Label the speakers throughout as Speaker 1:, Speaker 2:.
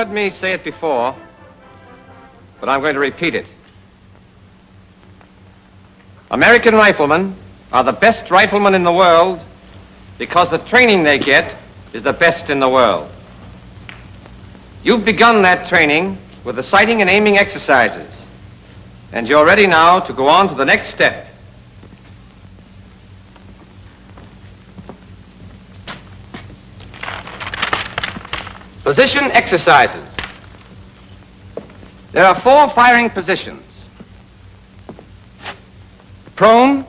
Speaker 1: heard me say it before, but I'm going to repeat it. American riflemen are the best riflemen in the world because the training they get is the best in the world. You've begun that training with the sighting and aiming exercises, and you're ready now to go on to the next step. Position exercises. There are 4 firing positions. Prone,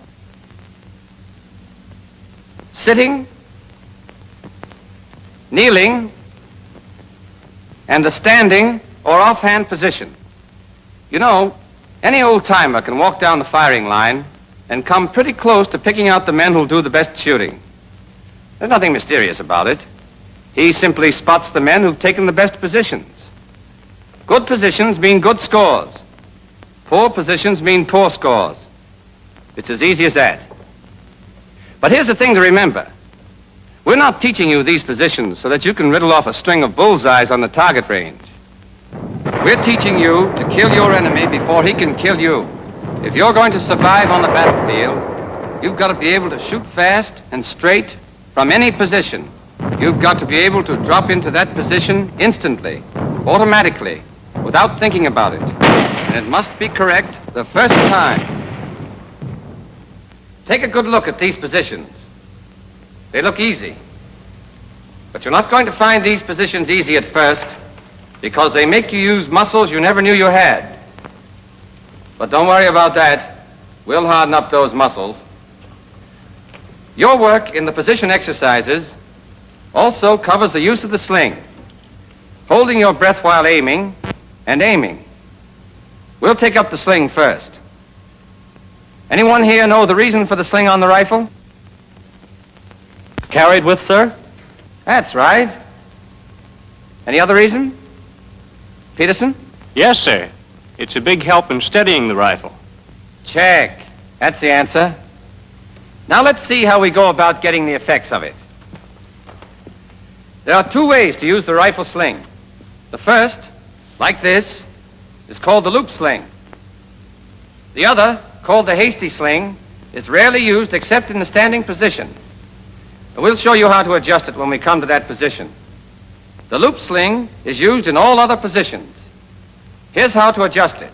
Speaker 1: sitting, kneeling, and the standing or offhand position. You know, any old-timer can walk down the firing line and come pretty close to picking out the men who'll do the best shooting. There's nothing mysterious about it. He simply spots the men who've taken the best positions. Good positions mean good scores. Poor positions mean poor scores. It's as easy as that. But here's the thing to remember. We're not teaching you these positions so that you can riddle off a string of bullseyes on the target range. We're teaching you to kill your enemy before he can kill you. If you're going to survive on the battlefield, you've got to be able to shoot fast and straight from any position. You've got to be able to drop into that position instantly, automatically, without thinking about it. And it must be correct the first time. Take a good look at these positions. They look easy. But you're not going to find these positions easy at first because they make you use muscles you never knew you had. But don't worry about that. We'll harden up those muscles. Your work in the position exercises also covers the use of the sling, holding your breath while aiming and aiming. We'll take up the sling first. Anyone here know the reason for the sling on the rifle?
Speaker 2: Carried with, sir?
Speaker 1: That's right. Any other reason? Peterson?
Speaker 2: Yes, sir. It's a big help in steadying the rifle.
Speaker 1: Check. That's the answer. Now let's see how we go about getting the effects of it. There are 2 ways to use the rifle sling. The first, like this, is called the loop sling. The other, called the hasty sling, is rarely used except in the standing position. And we'll show you how to adjust it when we come to that position. The loop sling is used in all other positions. Here's how to adjust it.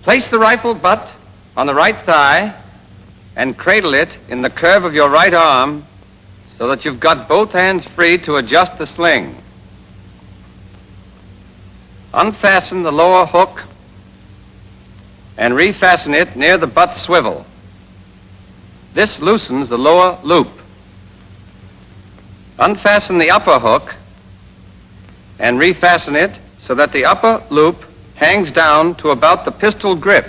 Speaker 1: Place the rifle butt on the right thigh and cradle it in the curve of your right arm so that you've got both hands free to adjust the sling. Unfasten the lower hook and refasten it near the butt swivel. This loosens the lower loop. Unfasten the upper hook and refasten it so that the upper loop hangs down to about the pistol grip.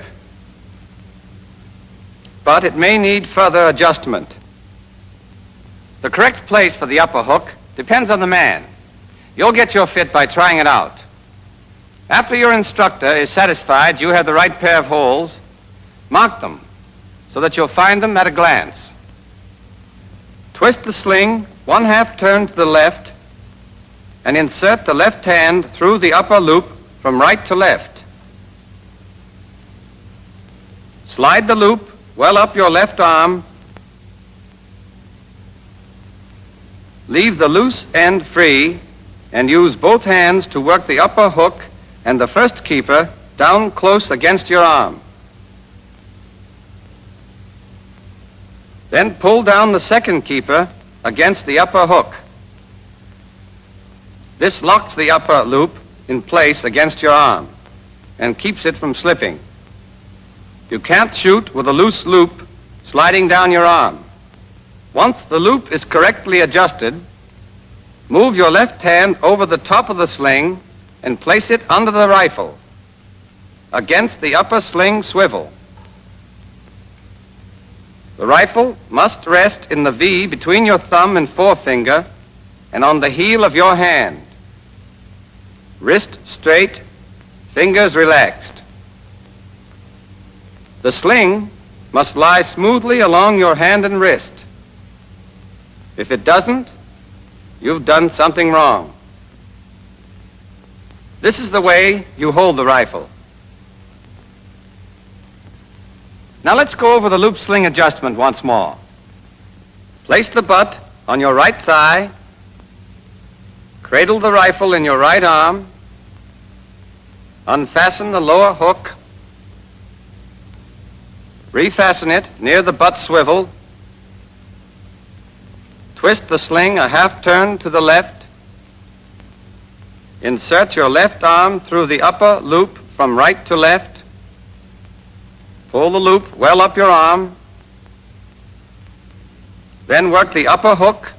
Speaker 1: But it may need further adjustment. The correct place for the upper hook depends on the man. You'll get your fit by trying it out. After your instructor is satisfied you have the right pair of holes, mark them so that you'll find them at a glance. Twist the sling 1/2 turn to the left and insert the left hand through the upper loop from right to left. Slide the loop well up your left arm. Leave the loose end free and use both hands to work the upper hook and the first keeper down close against your arm. Then pull down the second keeper against the upper hook. This locks the upper loop in place against your arm and keeps it from slipping. You can't shoot with a loose loop sliding down your arm. Once the loop is correctly adjusted, move your left hand over the top of the sling and place it under the rifle against the upper sling swivel. The rifle must rest in the V between your thumb and forefinger and on the heel of your hand. Wrist straight, fingers relaxed. The sling must lie smoothly along your hand and wrist. If it doesn't, you've done something wrong. This is the way you hold the rifle. Now let's go over the loop sling adjustment once more. Place the butt on your right thigh, cradle the rifle in your right arm, unfasten the lower hook, refasten it near the butt swivel, twist the sling a half turn to the left, insert your left arm through the upper loop from right to left, pull the loop well up your arm, then work the upper hook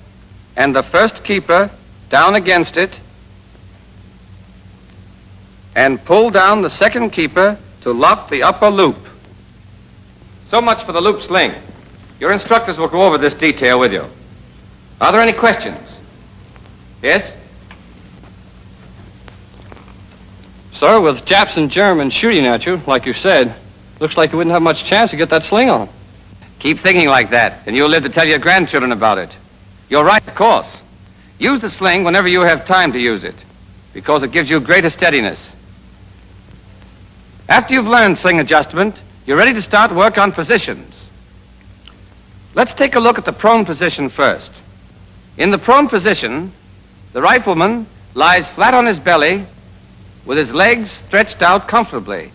Speaker 1: and the first keeper down against it, and pull down the second keeper to lock the upper loop. So much for the loop sling. Your instructors will go over this detail with you. Are there any questions? Yes?
Speaker 3: Sir, with Japs and Germans shooting at you, like you said, looks like you wouldn't have much chance to get that sling on.
Speaker 1: Keep thinking like that, and you'll live to tell your grandchildren about it. You're right, of course. Use the sling whenever you have time to use it, because it gives you greater steadiness. After you've learned sling adjustment, you're ready to start work on positions. Let's take a look at the prone position first. In the prone position, the rifleman lies flat on his belly with his legs stretched out comfortably.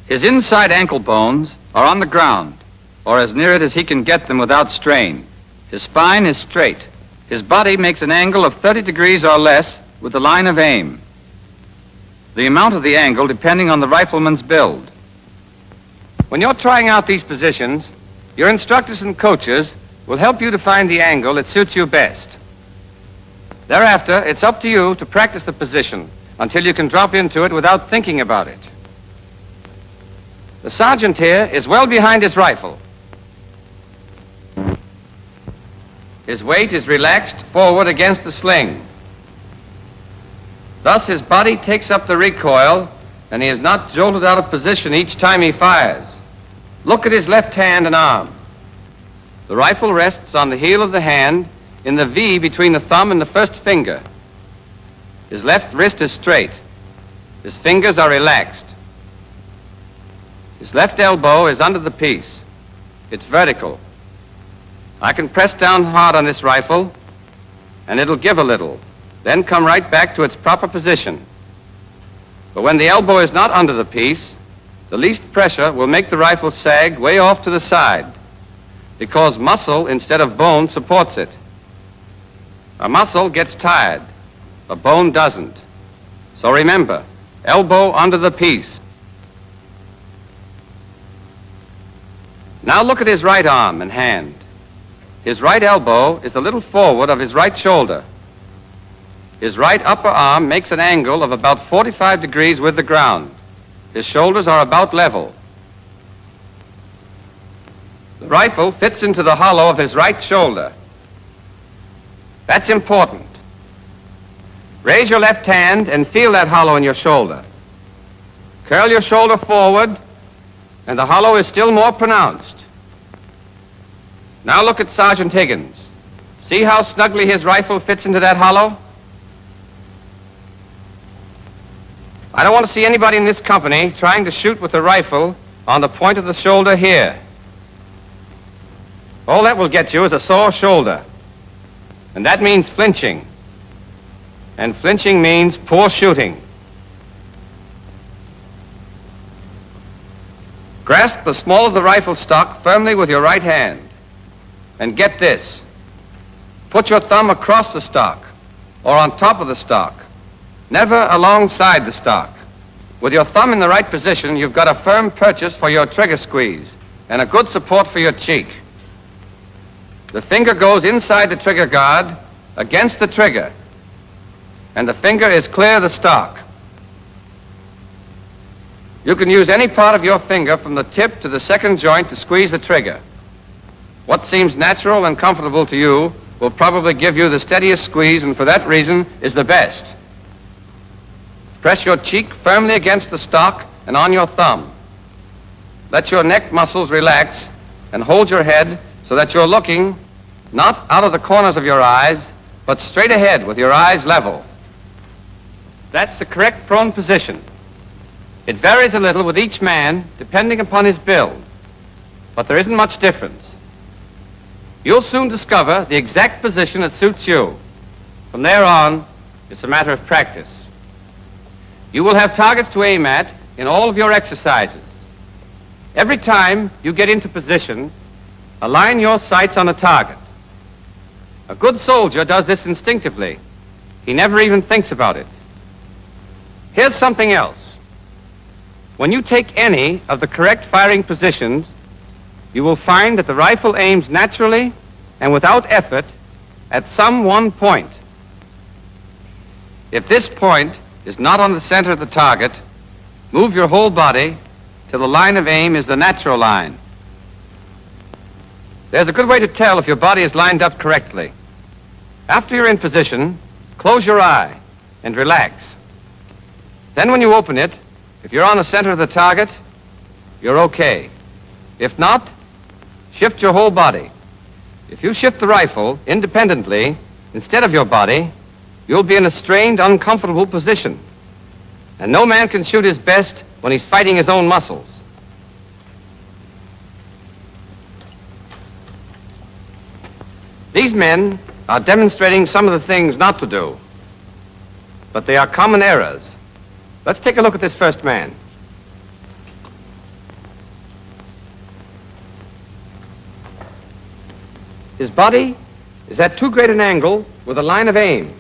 Speaker 1: His inside ankle bones are on the ground, or as near it as he can get them without strain. His spine is straight. His body makes an angle of 30 degrees or less with the line of aim. The amount of the angle depending on the rifleman's build. When you're trying out these positions, your instructors and coaches will help you to find the angle that suits you best. Thereafter, it's up to you to practice the position until you can drop into it without thinking about it. The sergeant here is well behind his rifle. His weight is relaxed forward against the sling. Thus, his body takes up the recoil, and he is not jolted out of position each time he fires. Look at his left hand and arm. The rifle rests on the heel of the hand in the V between the thumb and the first finger. His left wrist is straight. His fingers are relaxed. His left elbow is under the piece. It's vertical. I can press down hard on this rifle, and it'll give a little, then come right back to its proper position. But when the elbow is not under the piece, the least pressure will make the rifle sag way off to the side, because muscle instead of bone supports it. A muscle gets tired, a bone doesn't. So remember, elbow under the piece. Now look at his right arm and hand. His right elbow is a little forward of his right shoulder. His right upper arm makes an angle of about 45 degrees with the ground. His shoulders are about level. The rifle fits into the hollow of his right shoulder. That's important. Raise your left hand and feel that hollow in your shoulder. Curl your shoulder forward, and the hollow is still more pronounced. Now look at Sergeant Higgins. See how snugly his rifle fits into that hollow? I don't want to see anybody in this company trying to shoot with a rifle on the point of the shoulder here. All that will get you is a sore shoulder. And that means flinching. And flinching means poor shooting. Grasp the small of the rifle stock firmly with your right hand. And get this. Put your thumb across the stock or on top of the stock, never alongside the stock. With your thumb in the right position, you've got a firm purchase for your trigger squeeze and a good support for your cheek. The finger goes inside the trigger guard against the trigger, and the finger is clear of the stock. You can use any part of your finger from the tip to the second joint to squeeze the trigger. What seems natural and comfortable to you will probably give you the steadiest squeeze, and for that reason is the best. Press your cheek firmly against the stock and on your thumb. Let your neck muscles relax and hold your head so that you're looking not out of the corners of your eyes, but straight ahead with your eyes level. That's the correct prone position. It varies a little with each man, depending upon his build, but there isn't much difference. You'll soon discover the exact position that suits you. From there on, it's a matter of practice. You will have targets to aim at in all of your exercises. Every time you get into position, align your sights on a target. A good soldier does this instinctively. He never even thinks about it. Here's something else. When you take any of the correct firing positions, you will find that the rifle aims naturally and without effort at some one point. If this point is not on the center of the target, move your whole body till the line of aim is the natural line. There's a good way to tell if your body is lined up correctly. After you're in position, close your eye and relax. Then when you open it, if you're on the center of the target, you're okay. If not, shift your whole body. If you shift the rifle independently instead of your body, you'll be in a strained, uncomfortable position. And no man can shoot his best when he's fighting his own muscles. These men are demonstrating some of the things not to do, but they are common errors. Let's take a look at this first man. His body is at too great an angle with a line of aim.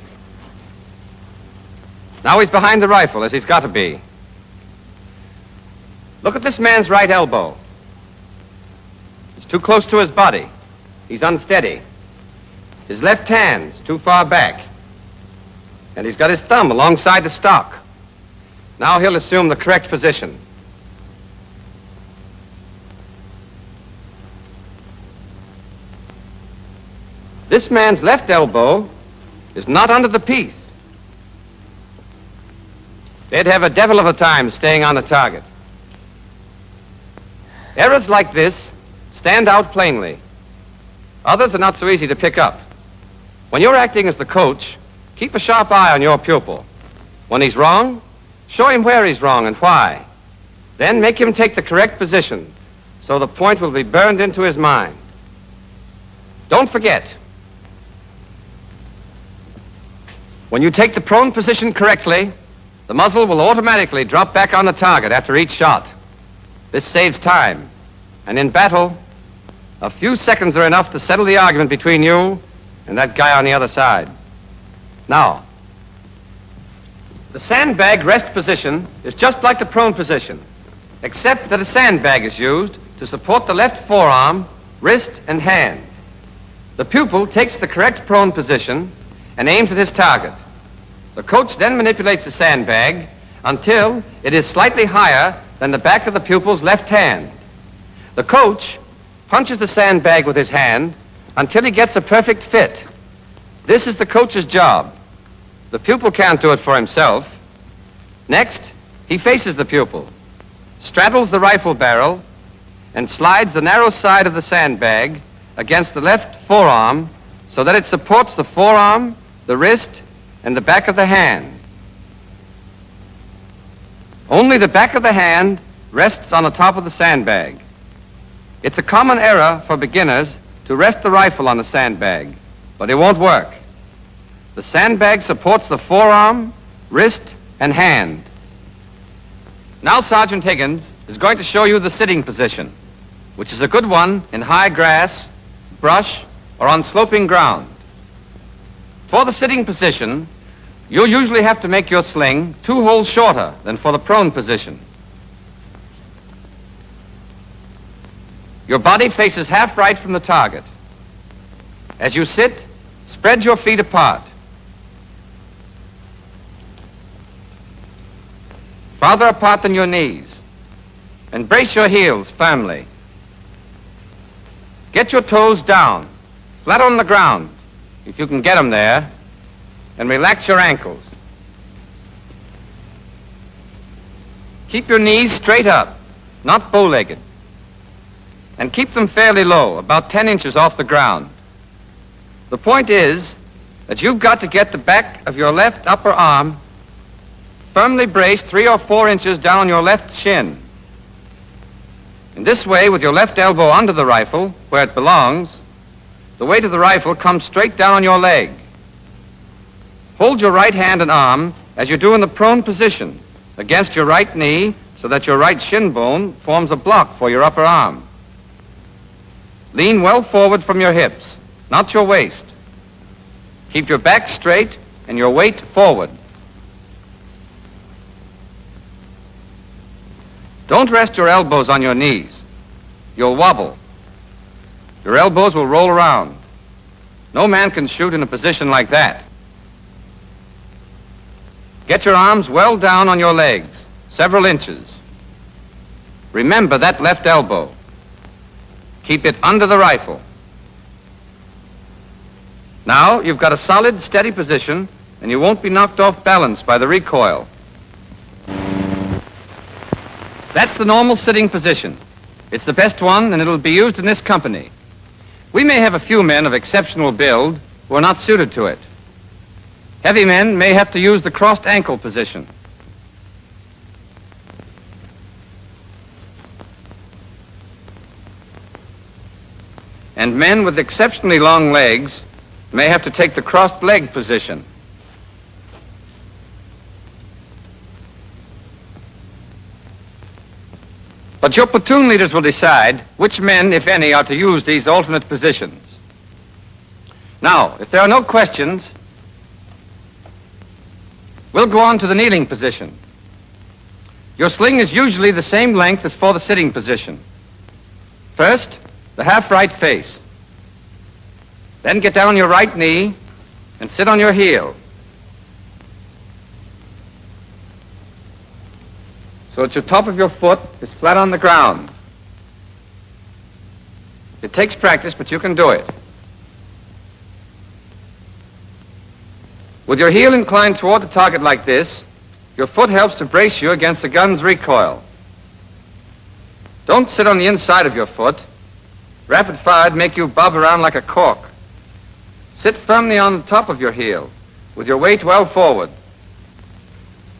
Speaker 1: Now he's behind the rifle, as he's got to be. Look at this man's right elbow. It's too close to his body. He's unsteady. His left hand's too far back. And he's got his thumb alongside the stock. Now he'll assume the correct position. This man's left elbow is not under the piece. They'd have a devil of a time staying on the target. Errors like this stand out plainly. Others are not so easy to pick up. When you're acting as the coach, keep a sharp eye on your pupil. When he's wrong, show him where he's wrong and why. Then make him take the correct position so the point will be burned into his mind. Don't forget, when you take the prone position correctly, the muzzle will automatically drop back on the target after each shot. This saves time, and in battle, a few seconds are enough to settle the argument between you and that guy on the other side. Now, the sandbag rest position is just like the prone position, except that a sandbag is used to support the left forearm, wrist, and hand. The pupil takes the correct prone position and aims at his target. The coach then manipulates the sandbag until it is slightly higher than the back of the pupil's left hand. The coach punches the sandbag with his hand until he gets a perfect fit. This is the coach's job. The pupil can't do it for himself. Next, he faces the pupil, straddles the rifle barrel, and slides the narrow side of the sandbag against the left forearm so that it supports the forearm, the wrist, and the back of the hand. Only the back of the hand rests on the top of the sandbag. It's a common error for beginners to rest the rifle on the sandbag, but it won't work. The sandbag supports the forearm, wrist, and hand. Now Sergeant Higgins is going to show you the sitting position, which is a good one in high grass, brush, or on sloping ground. For the sitting position, you'll usually have to make your sling 2 holes shorter than for the prone position. Your body faces half right from the target. As you sit, spread your feet apart. Farther apart than your knees, and brace your heels firmly. Get your toes down, flat on the ground, if you can get them there, and relax your ankles. Keep your knees straight up, not bow-legged, and keep them fairly low, about 10 inches off the ground. The point is that you've got to get the back of your left upper arm firmly braced 3 or 4 inches down on your left shin. In this way, with your left elbow under the rifle, where it belongs, the weight of the rifle comes straight down on your leg. Hold your right hand and arm as you do in the prone position against your right knee so that your right shin bone forms a block for your upper arm. Lean well forward from your hips, not your waist. Keep your back straight and your weight forward. Don't rest your elbows on your knees. You'll wobble. Your elbows will roll around. No man can shoot in a position like that. Get your arms well down on your legs, several inches. Remember that left elbow. Keep it under the rifle. Now you've got a solid, steady position, and you won't be knocked off balance by the recoil. That's the normal sitting position. It's the best one, and it'll be used in this company. We may have a few men of exceptional build who are not suited to it. Heavy men may have to use the crossed ankle position. And men with exceptionally long legs may have to take the crossed leg position. But your platoon leaders will decide which men, if any, are to use these alternate positions. Now, if there are no questions, we'll go on to the kneeling position. Your sling is usually the same length as for the sitting position. First, the half right face. Then get down on your right knee and sit on your heel, so that your top of your foot is flat on the ground. It takes practice, but you can do it. With your heel inclined toward the target like this, your foot helps to brace you against the gun's recoil. Don't sit on the inside of your foot. Rapid fire'd make you bob around like a cork. Sit firmly on the top of your heel, with your weight well forward.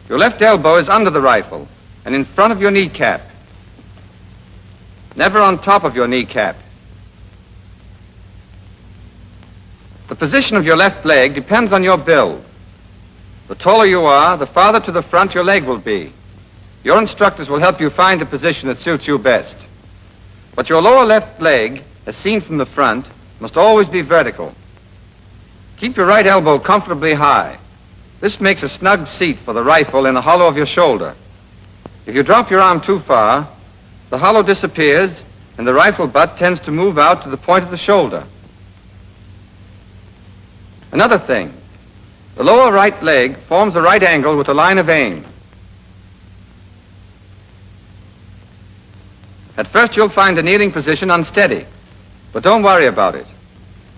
Speaker 1: Your left elbow is under the rifle and in front of your kneecap, never on top of your kneecap. The position of your left leg depends on your build. The taller you are, the farther to the front your leg will be. Your instructors will help you find a position that suits you best. But your lower left leg, as seen from the front, must always be vertical. Keep your right elbow comfortably high. This makes a snug seat for the rifle in the hollow of your shoulder. If you drop your arm too far, the hollow disappears and the rifle butt tends to move out to the point of the shoulder. Another thing, the lower right leg forms a right angle with the line of aim. At first you'll find the kneeling position unsteady, but don't worry about it.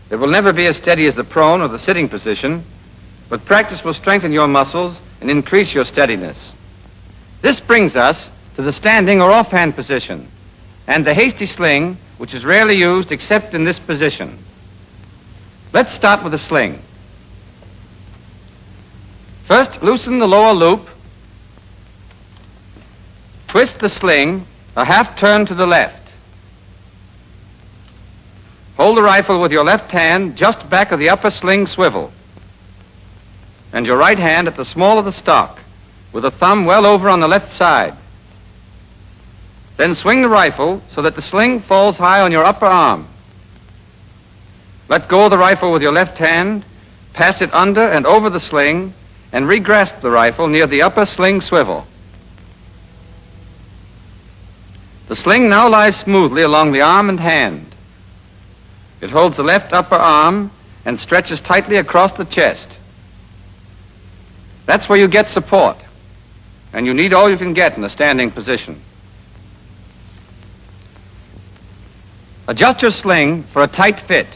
Speaker 1: It will never be as steady as the prone or the sitting position, but practice will strengthen your muscles and increase your steadiness. This brings us to the standing or offhand position and the hasty sling, which is rarely used except in this position. Let's start with the sling. First, loosen the lower loop. Twist the sling a half turn to the left. Hold the rifle with your left hand just back of the upper sling swivel and your right hand at the small of the stock, with the thumb well over on the left side. Then swing the rifle so that the sling falls high on your upper arm. Let go of the rifle with your left hand, pass it under and over the sling, and re-grasp the rifle near the upper sling swivel. The sling now lies smoothly along the arm and hand. It holds the left upper arm and stretches tightly across the chest. That's where you get support, and you need all you can get in a standing position. Adjust your sling for a tight fit.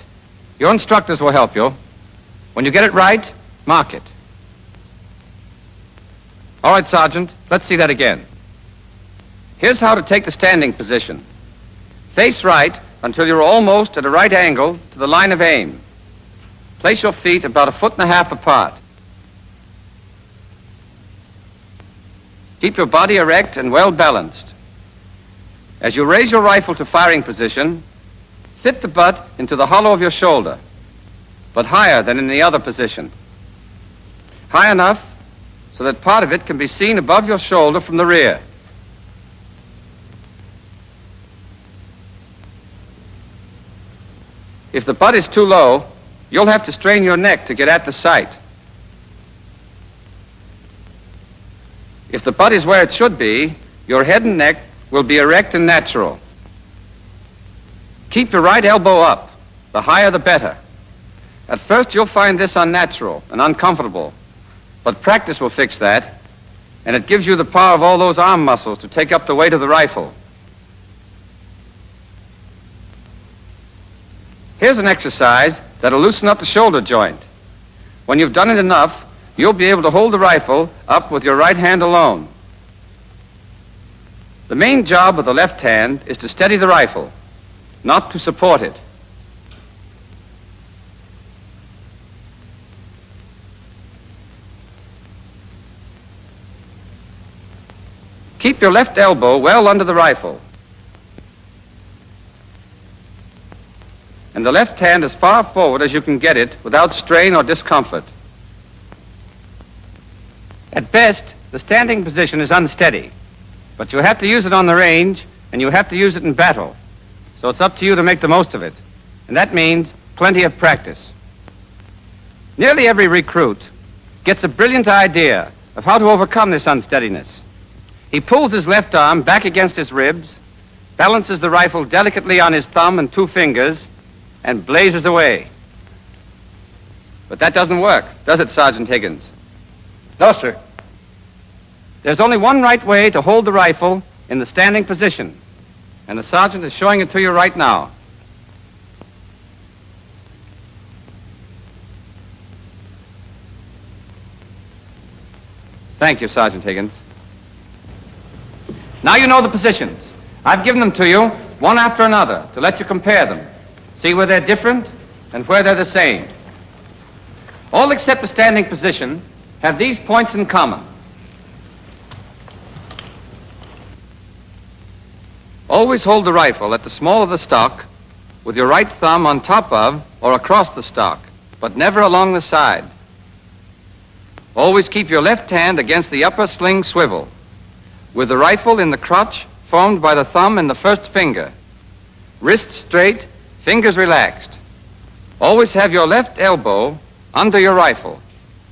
Speaker 1: Your instructors will help you. When you get it right, mark it. All right, Sergeant, let's see that again. Here's how to take the standing position. Face right until you're almost at a right angle to the line of aim. Place your feet about 1.5 feet apart. Keep your body erect and well balanced. As you raise your rifle to firing position, fit the butt into the hollow of your shoulder, but higher than in the other position. High enough so that part of it can be seen above your shoulder from the rear. If the butt is too low, you'll have to strain your neck to get at the sight. If the butt is where it should be, your head and neck will be erect and natural. Keep your right elbow up. The higher the better. At first you'll find this unnatural and uncomfortable, but practice will fix that, and it gives you the power of all those arm muscles to take up the weight of the rifle. Here's an exercise that'll loosen up the shoulder joint. When you've done it enough, you'll be able to hold the rifle up with your right hand alone. The main job of the left hand is to steady the rifle, not to support it. Keep your left elbow well under the rifle, and the left hand as far forward as you can get it without strain or discomfort. At best, the standing position is unsteady, but you have to use it on the range, and you have to use it in battle. So it's up to you to make the most of it, and that means plenty of practice. Nearly every recruit gets a brilliant idea of how to overcome this unsteadiness. He pulls his left arm back against his ribs, balances the rifle delicately on his thumb and 2 fingers, and blazes away. But that doesn't work, does it, Sergeant Higgins?
Speaker 3: No, sir.
Speaker 1: There's only one right way to hold the rifle in the standing position, and the sergeant is showing it to you right now. Thank you, Sergeant Higgins. Now you know the positions. I've given them to you, one after another, to let you compare them. See where they're different and where they're the same. All except the standing position have these points in common. Always hold the rifle at the small of the stock with your right thumb on top of or across the stock, but never along the side. Always keep your left hand against the upper sling swivel, with the rifle in the crotch formed by the thumb and the first finger. Wrist straight, fingers relaxed. Always have your left elbow under your rifle,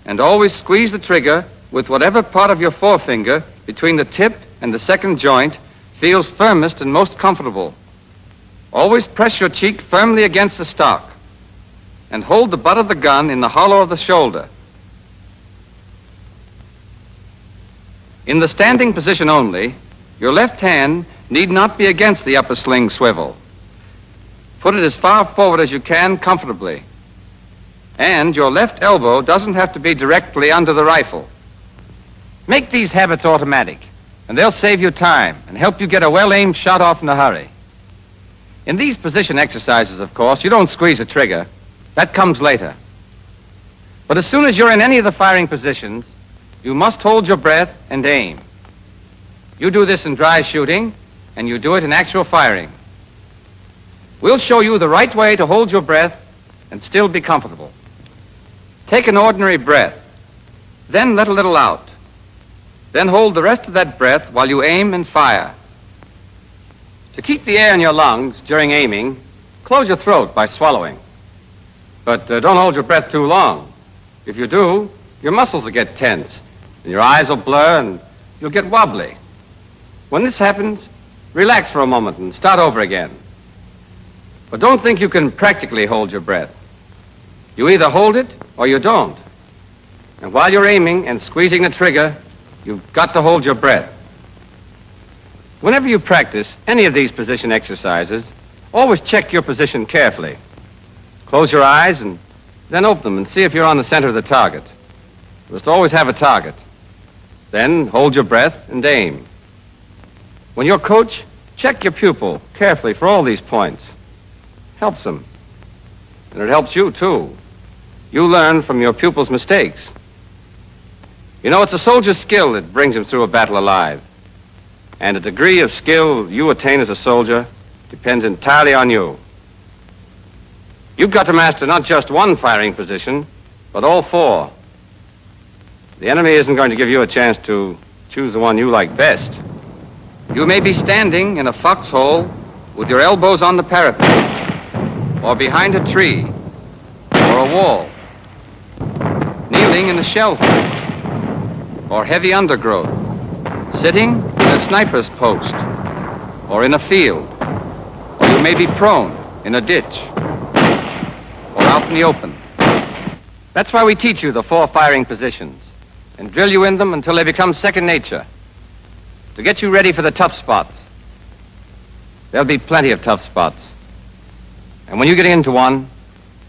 Speaker 1: and always squeeze the trigger with whatever part of your forefinger between the tip and the second joint feels firmest and most comfortable. Always press your cheek firmly against the stock, and hold the butt of the gun in the hollow of the shoulder. In the standing position only, your left hand need not be against the upper sling swivel. Put it as far forward as you can comfortably. And your left elbow doesn't have to be directly under the rifle. Make these habits automatic, and they'll save you time and help you get a well-aimed shot off in a hurry. In these position exercises, of course, you don't squeeze the trigger. That comes later. But as soon as you're in any of the firing positions, you must hold your breath and aim. You do this in dry shooting, and you do it in actual firing. We'll show you the right way to hold your breath and still be comfortable. Take an ordinary breath, then let a little out. Then hold the rest of that breath while you aim and fire. To keep the air in your lungs during aiming, close your throat by swallowing. But don't hold your breath too long. If you do, your muscles will get tense, and your eyes will blur, and you'll get wobbly. When this happens, relax for a moment and start over again. But don't think you can practically hold your breath. You either hold it or you don't. And while you're aiming and squeezing the trigger, you've got to hold your breath. Whenever you practice any of these position exercises, always check your position carefully. Close your eyes and then open them and see if you're on the center of the target. You must always have a target. Then hold your breath and aim. When you're coach, check your pupil carefully for all these points. Helps them. And it helps you, too. You learn from your pupil's mistakes. You know, it's a soldier's skill that brings him through a battle alive. And the degree of skill you attain as a soldier depends entirely on you. You've got to master not just one firing position, but all four. The enemy isn't going to give you a chance to choose the one you like best. You may be standing in a foxhole with your elbows on the parapet, or behind a tree, or a wall, kneeling in a shell hole, or heavy undergrowth, sitting in a sniper's post, or in a field, or you may be prone in a ditch, or out in the open. That's why we teach you the four firing positions and drill you in them until they become second nature, to get you ready for the tough spots. There'll be plenty of tough spots. And when you get into one,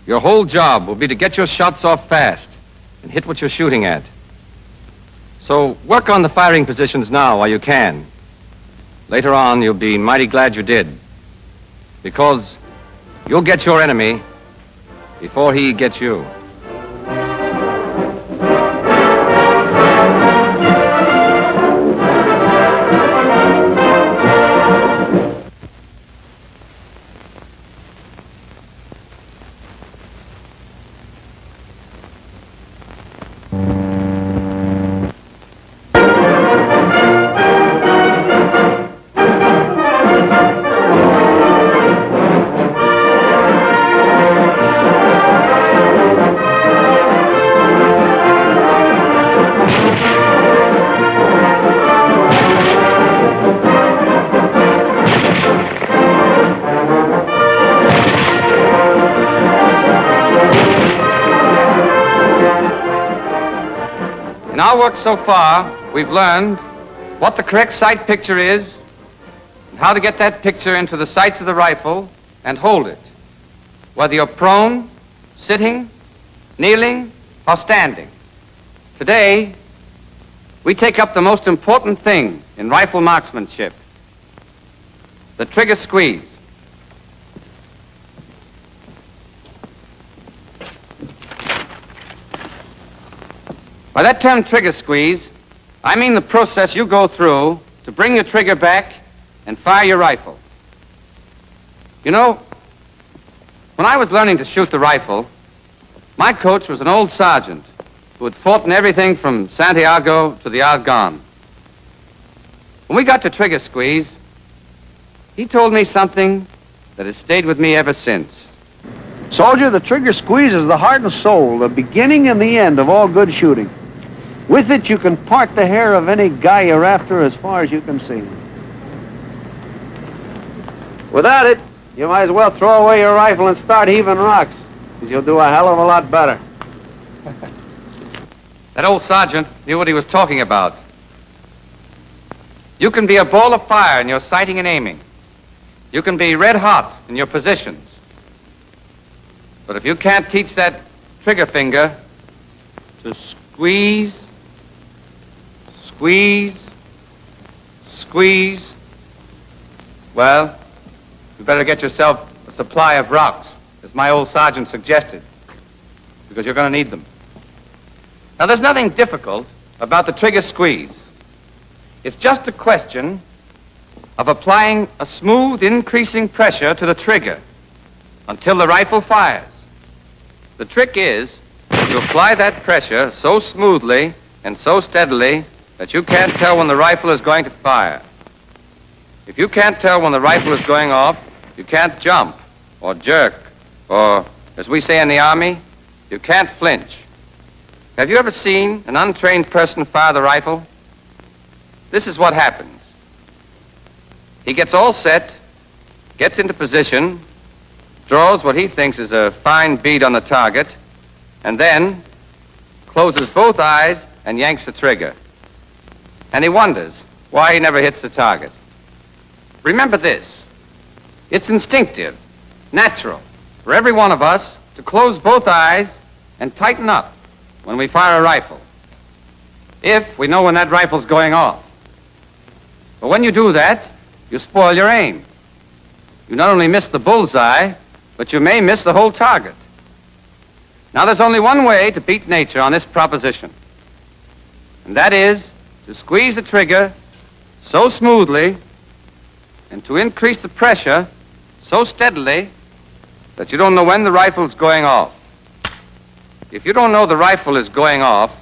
Speaker 1: your whole job will be to get your shots off fast and hit what you're shooting at. So work on the firing positions now while you can. Later on, you'll be mighty glad you did, because you'll get your enemy before he gets you. In our work so far, we've learned what the correct sight picture is and how to get that picture into the sights of the rifle and hold it, whether you're prone, sitting, kneeling, or standing. Today, we take up the most important thing in rifle marksmanship, the trigger squeeze. By that term trigger squeeze, I mean the process you go through to bring your trigger back and fire your rifle. You know, when I was learning to shoot the rifle, my coach was an old sergeant who had fought in everything from Santiago to the Argonne. When we got to trigger squeeze, he told me something that has stayed with me ever since.
Speaker 4: Soldier, the trigger squeeze is the heart and soul, the beginning and the end of all good shooting. With it, you can part the hair of any guy you're after as far as you can see. Without it, you might as well throw away your rifle and start heaving rocks, because you'll do a hell of a lot better.
Speaker 1: That old sergeant knew what he was talking about. You can be a ball of fire in your sighting and aiming. You can be red hot in your positions. But if you can't teach that trigger finger to squeeze, squeeze, squeeze, well, you better get yourself a supply of rocks, as my old sergeant suggested, because you're going to need them. Now, there's nothing difficult about the trigger squeeze. It's just a question of applying a smooth, increasing pressure to the trigger until the rifle fires. The trick is to apply that pressure so smoothly and so steadily that you can't tell when the rifle is going to fire. If you can't tell when the rifle is going off, you can't jump or jerk, or, as we say in the Army, you can't flinch. Have you ever seen an untrained person fire the rifle? This is what happens. He gets all set, gets into position, draws what he thinks is a fine bead on the target, and then closes both eyes and yanks the trigger. And he wonders why he never hits the target. Remember this. It's instinctive, natural, for every one of us to close both eyes and tighten up when we fire a rifle, if we know when that rifle's going off. But when you do that, you spoil your aim. You not only miss the bullseye, but you may miss the whole target. Now, there's only one way to beat nature on this proposition. And that is to squeeze the trigger so smoothly and to increase the pressure so steadily that you don't know when the rifle's going off. If you don't know the rifle is going off,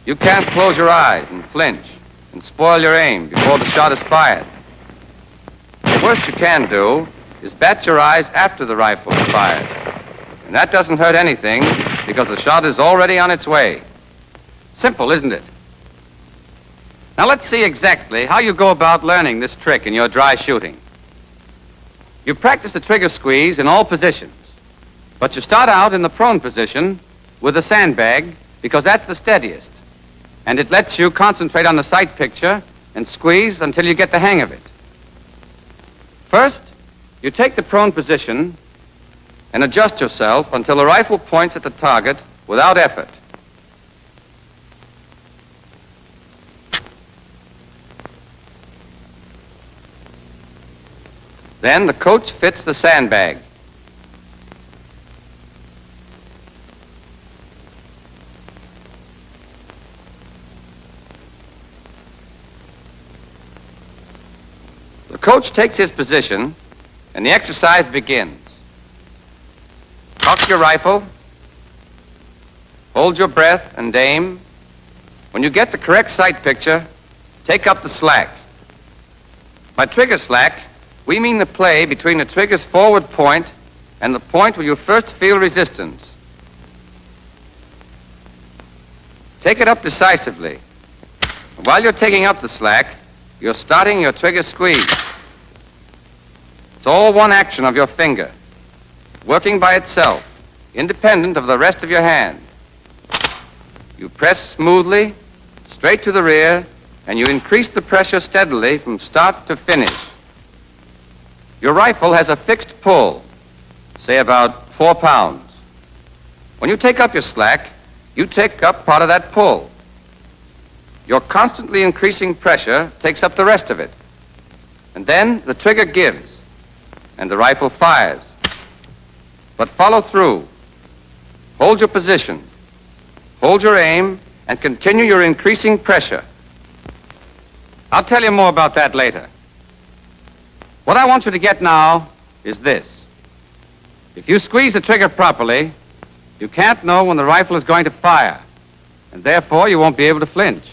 Speaker 1: you can't close your eyes and flinch and spoil your aim before the shot is fired. The worst you can do is bat your eyes after the rifle is fired. And that doesn't hurt anything because the shot is already on its way. Simple, isn't it? Now let's see exactly how you go about learning this trick in your dry shooting. You practice the trigger squeeze in all positions, but you start out in the prone position with a sandbag because that's the steadiest, and it lets you concentrate on the sight picture and squeeze until you get the hang of it. First, you take the prone position and adjust yourself until the rifle points at the target without effort. Then the coach fits the sandbag. The coach takes his position and the exercise begins. Cock your rifle, hold your breath and aim. When you get the correct sight picture, take up the slack. By trigger slack, we mean the play between the trigger's forward point and the point where you first feel resistance. Take it up decisively. While you're taking up the slack, you're starting your trigger squeeze. It's all one action of your finger, working by itself, independent of the rest of your hand. You press smoothly, straight to the rear, and you increase the pressure steadily from start to finish. Your rifle has a fixed pull, say about 4 pounds. When you take up your slack, you take up part of that pull. Your constantly increasing pressure takes up the rest of it. And then the trigger gives, and the rifle fires. But follow through. Hold your position. Hold your aim, and continue your increasing pressure. I'll tell you more about that later. What I want you to get now is this. If you squeeze the trigger properly, you can't know when the rifle is going to fire, and therefore you won't be able to flinch.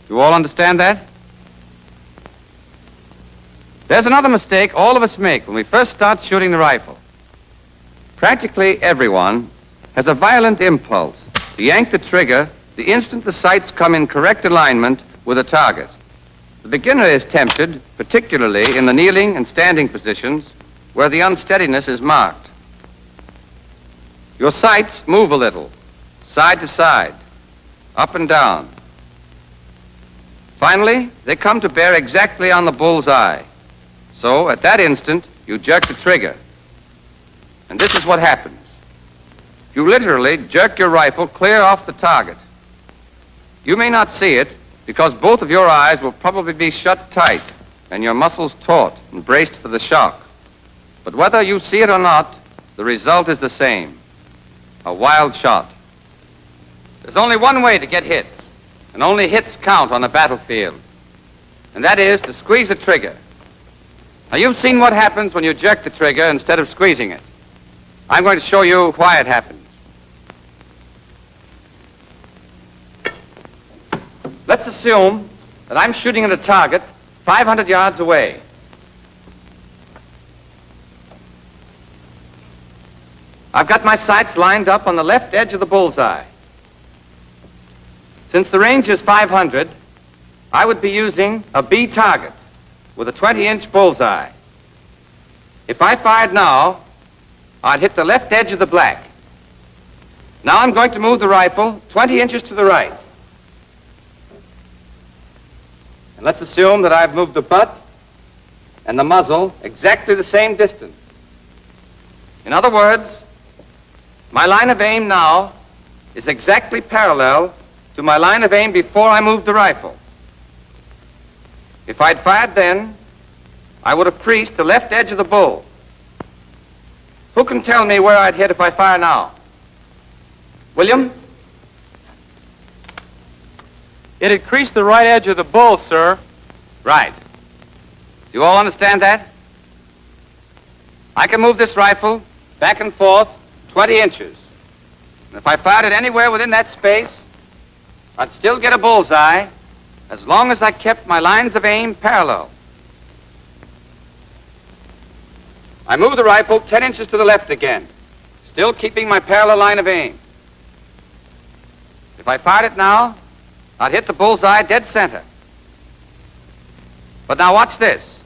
Speaker 1: You all understand that? There's another mistake all of us make when we first start shooting the rifle. Practically everyone has a violent impulse to yank the trigger the instant the sights come in correct alignment with a target. The beginner is tempted, particularly in the kneeling and standing positions, where the unsteadiness is marked. Your sights move a little, side to side, up and down. Finally, they come to bear exactly on the bull's eye. So, at that instant, you jerk the trigger. And this is what happens. You literally jerk your rifle clear off the target. You may not see it, because both of your eyes will probably be shut tight and your muscles taut and braced for the shock. But whether you see it or not, the result is the same. A wild shot. There's only one way to get hits, and only hits count on the battlefield. And that is to squeeze the trigger. Now, you've seen what happens when you jerk the trigger instead of squeezing it. I'm going to show you why it happens. Let's assume that I'm shooting at a target 500 yards away. I've got my sights lined up on the left edge of the bullseye. Since the range is 500, I would be using a B target with a 20-inch bullseye. If I fired now, I'd hit the left edge of the black. Now I'm going to move the rifle 20 inches to the right. And let's assume that I've moved the butt and the muzzle exactly the same distance. In other words, my line of aim now is exactly parallel to my line of aim before I moved the rifle. If I'd fired then, I would have creased the left edge of the bull. Who can tell me where I'd hit if I fire now? Williams?
Speaker 2: It'd crease the right edge of the bull, sir.
Speaker 1: Right. Do you all understand that? I can move this rifle back and forth 20 inches. And if I fired it anywhere within that space, I'd still get a bullseye as long as I kept my lines of aim parallel. I move the rifle 10 inches to the left again, still keeping my parallel line of aim. If I fired it now, I'd hit the bullseye dead center. But now watch this.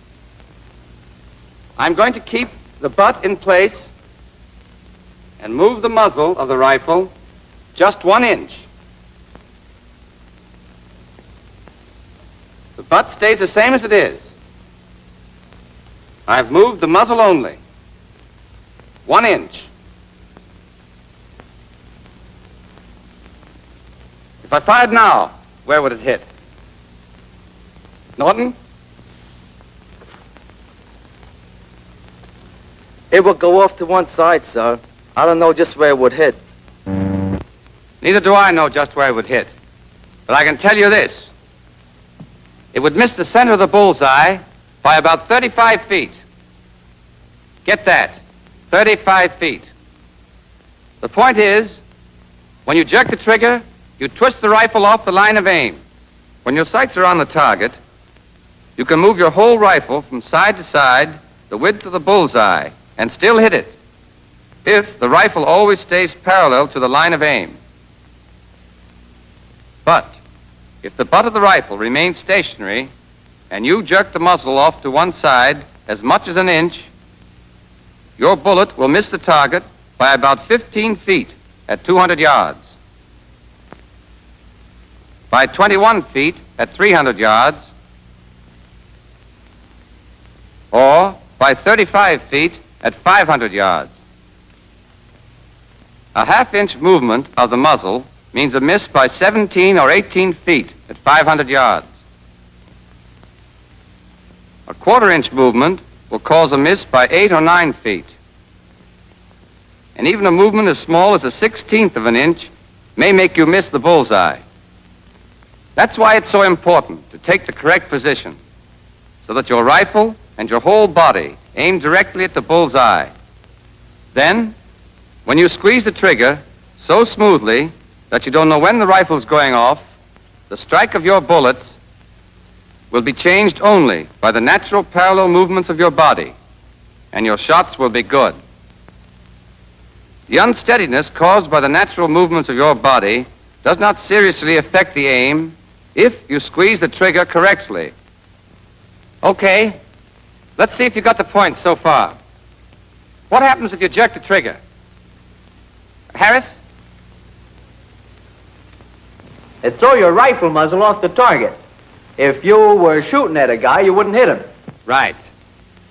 Speaker 1: I'm going to keep the butt in place and move the muzzle of the rifle just 1 inch. The butt stays the same as it is. I've moved the muzzle only 1 inch. If I fired now, where would it hit? Norton?
Speaker 5: It would go off to one side, sir. I don't know just where it would hit.
Speaker 1: Neither do I know just where it would hit. But I can tell you this. It would miss the center of the bullseye by about 35 feet. Get that, 35 feet. The point is, when you jerk the trigger, you twist the rifle off the line of aim. When your sights are on the target, you can move your whole rifle from side to side, the width of the bullseye, and still hit it, if the rifle always stays parallel to the line of aim. But if the butt of the rifle remains stationary and you jerk the muzzle off to one side as much as 1 inch, your bullet will miss the target by about 15 feet at 200 yards, by 21 feet at 300 yards, or by 35 feet at 500 yards. A half-inch movement of the muzzle means a miss by 17 or 18 feet at 500 yards. A quarter-inch movement will cause a miss by 8 or 9 feet. And even a movement as small as a 1/16 of an inch may make you miss the bullseye. That's why it's so important to take the correct position, so that your rifle and your whole body aim directly at the bullseye. Then, when you squeeze the trigger so smoothly that you don't know when the rifle's going off, the strike of your bullets will be changed only by the natural parallel movements of your body, and your shots will be good. The unsteadiness caused by the natural movements of your body does not seriously affect the aim if you squeeze the trigger correctly. Okay, let's see if you got the point so far. What happens if you jerk the trigger? Harris?
Speaker 6: It'd throw your rifle muzzle off the target. If you were shooting at a guy, you wouldn't hit him.
Speaker 1: Right.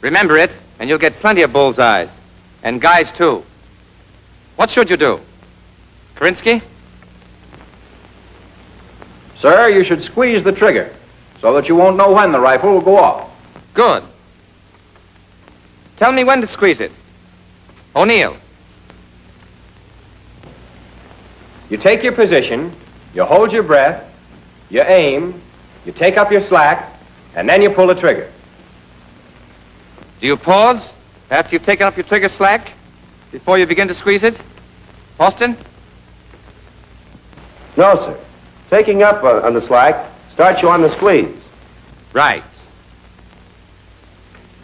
Speaker 1: Remember it, and you'll get plenty of bullseyes. And guys, too. What should you do? Karinsky?
Speaker 6: Sir, you should squeeze the trigger so that you won't know when the rifle will go off.
Speaker 1: Good. Tell me when to squeeze it. O'Neill.
Speaker 2: You take your position, you hold your breath, you aim, you take up your slack, and then you pull the trigger.
Speaker 1: Do you pause after you've taken up your trigger slack before you begin to squeeze it? Austin?
Speaker 5: No, sir. Taking up on the slack starts you on the squeeze.
Speaker 1: Right.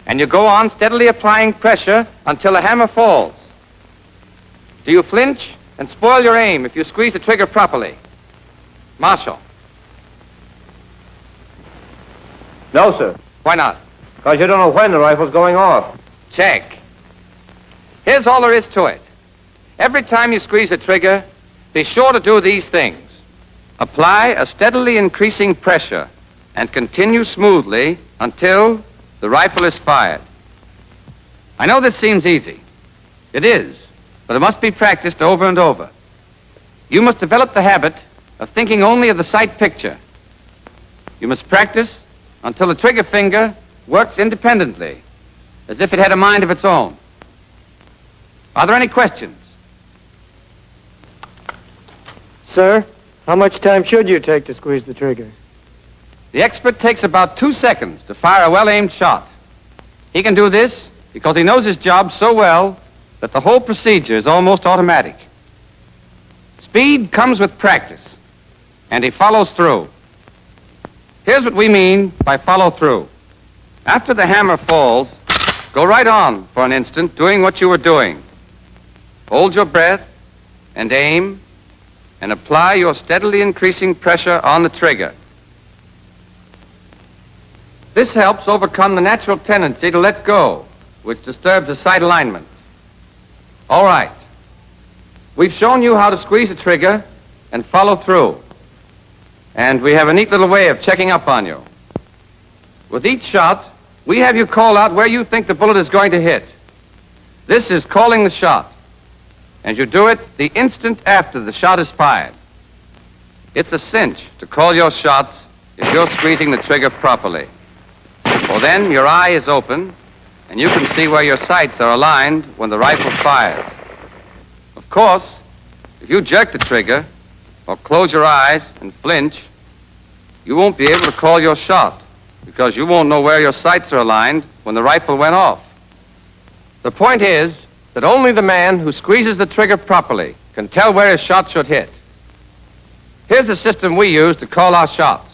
Speaker 1: And you go on steadily applying pressure until the hammer falls. Do you flinch and spoil your aim if you squeeze the trigger properly? Marshall?
Speaker 2: No, sir,
Speaker 1: Why not?
Speaker 2: because you don't know when the rifle's going off.
Speaker 1: Check. Here's all there is to it. Every time you squeeze the trigger, be sure to do these things. Apply a steadily increasing pressure and continue smoothly until the rifle is fired. I know this seems easy. It is, but it must be practiced over and over. You must develop the habit of thinking only of the sight picture. You must practice until the trigger finger works independently, as if it had a mind of its own. Are there any questions?
Speaker 5: Sir,
Speaker 7: How much time should you take to squeeze the trigger?
Speaker 1: The expert takes about 2 seconds to fire a well-aimed shot. He can do this because he knows his job so well that the whole procedure is almost automatic. Speed comes with practice, and he follows through. Here's what we mean by follow through. After the hammer falls, go right on for an instant doing what you were doing. Hold your breath and aim and apply your steadily increasing pressure on the trigger. This helps overcome the natural tendency to let go, which disturbs the sight alignment. All right. We've shown you how to squeeze the trigger and follow through. And we have a neat little way of checking up on you. With each shot, we have you call out where you think the bullet is going to hit. This is calling the shot. And you do it the instant after the shot is fired. It's a cinch to call your shots if you're squeezing the trigger properly. For then your eye is open, and you can see where your sights are aligned when the rifle fires. Of course, if you jerk the trigger, or close your eyes and flinch, you won't be able to call your shot, because you won't know where your sights are aligned when the rifle went off. The point is that only the man who squeezes the trigger properly can tell where his shot should hit. Here's the system we use to call our shots.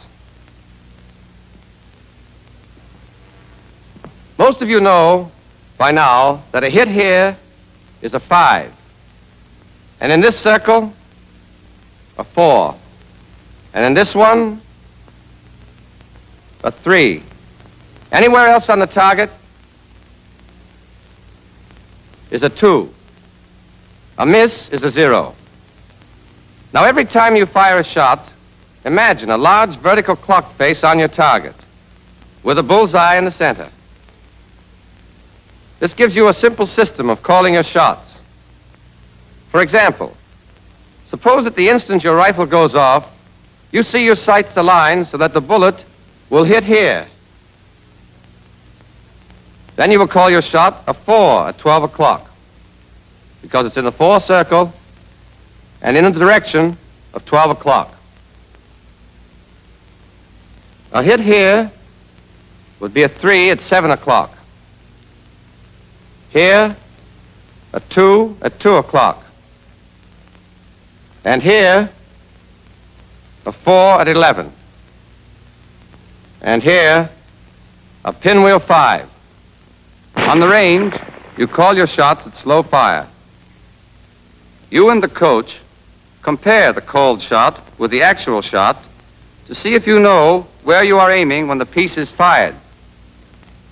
Speaker 1: Most of you know by now that a hit here is a 5. And in this circle, a 4. And in this one, a 3. Anywhere else on the target is a 2. A miss is a 0. Now, every time you fire a shot, imagine a large vertical clock face on your target with a bullseye in the center. This gives you a simple system of calling your shots. For example, suppose at the instant your rifle goes off, you see your sights aligned so that the bullet will hit here. Then you will call your shot a 4 at 12 o'clock, because it's in the 4 circle and in the direction of 12 o'clock. A hit here would be a 3 at 7 o'clock. Here, a 2 at 2 o'clock. And here, a 4 at 11. And here, a pinwheel 5. On the range, you call your shots at slow fire. You and the coach compare the called shot with the actual shot to see if you know where you are aiming when the piece is fired.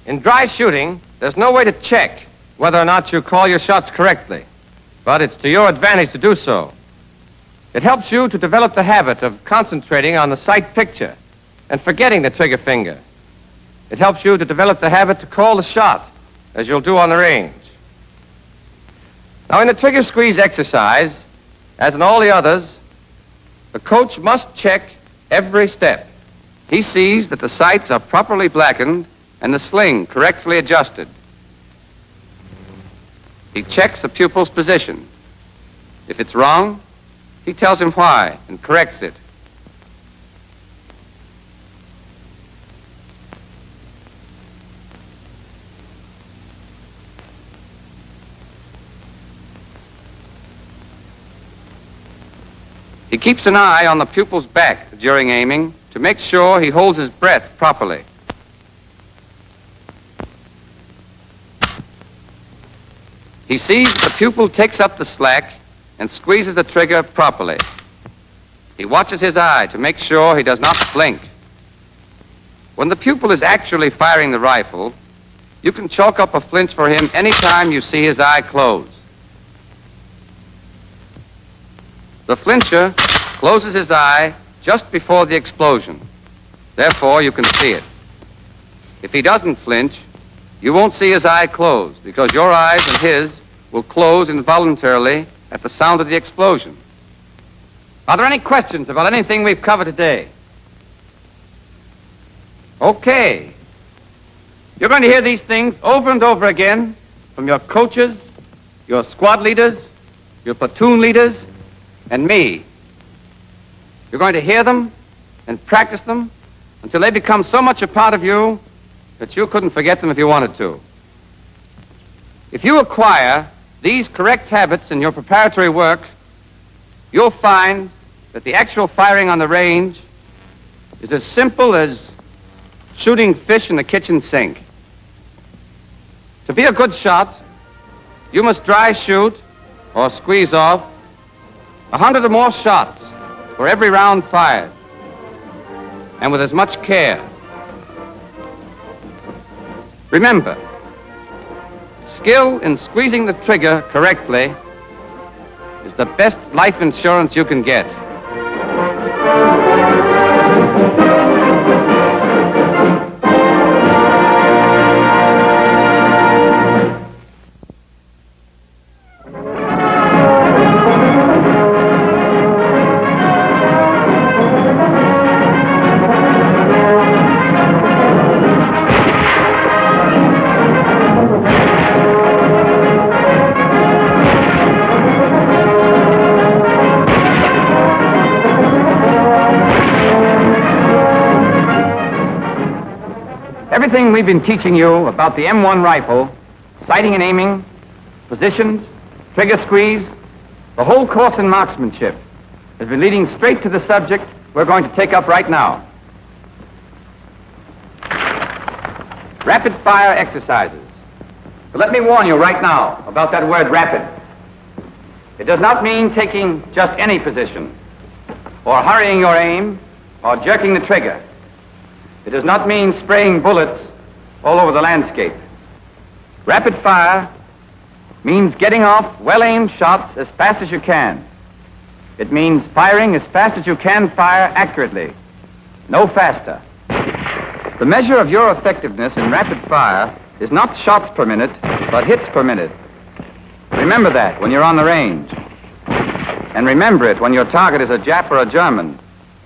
Speaker 1: In dry shooting, there's no way to check whether or not you call your shots correctly, but it's to your advantage to do so. It helps you to develop the habit of concentrating on the sight picture and forgetting the trigger finger. It helps you to develop the habit to call the shot, as you'll do on the range. Now, in the trigger squeeze exercise, as in all the others, the coach must check every step. He sees that the sights are properly blackened and the sling correctly adjusted. He checks the pupil's position. If it's wrong, he tells him why and corrects it. He keeps an eye on the pupil's back during aiming to make sure he holds his breath properly. He sees that the pupil takes up the slack and squeezes the trigger properly. He watches his eye to make sure he does not blink. When the pupil is actually firing the rifle, you can chalk up a flinch for him any time you see his eye close. The flincher closes his eye just before the explosion. Therefore, you can see it. If he doesn't flinch, you won't see his eye close because your eyes and his will close involuntarily at the sound of the explosion. Are there any questions about anything we've covered today? Okay. You're going to hear these things over and over again from your coaches, your squad leaders, your platoon leaders, and me. You're going to hear them and practice them until they become so much a part of you that you couldn't forget them if you wanted to. If you acquire these correct habits in your preparatory work, you'll find that the actual firing on the range is as simple as shooting fish in the kitchen sink. To be a good shot, you must dry shoot or squeeze off 100 or more shots for every round fired, and with as much care. Remember, skill in squeezing the trigger correctly is the best life insurance you can get. Everything we've been teaching you about the M1 rifle, sighting and aiming, positions, trigger squeeze, the whole course in marksmanship has been leading straight to the subject we're going to take up right now. Rapid fire exercises. But let me warn you right now about that word rapid. It does not mean taking just any position, or hurrying your aim, or jerking the trigger. It does not mean spraying bullets all over the landscape. Rapid fire means getting off well-aimed shots as fast as you can. It means firing as fast as you can fire accurately, no faster. The measure of your effectiveness in rapid fire is not shots per minute, but hits per minute. Remember that when you're on the range. And remember it when your target is a Jap or a German,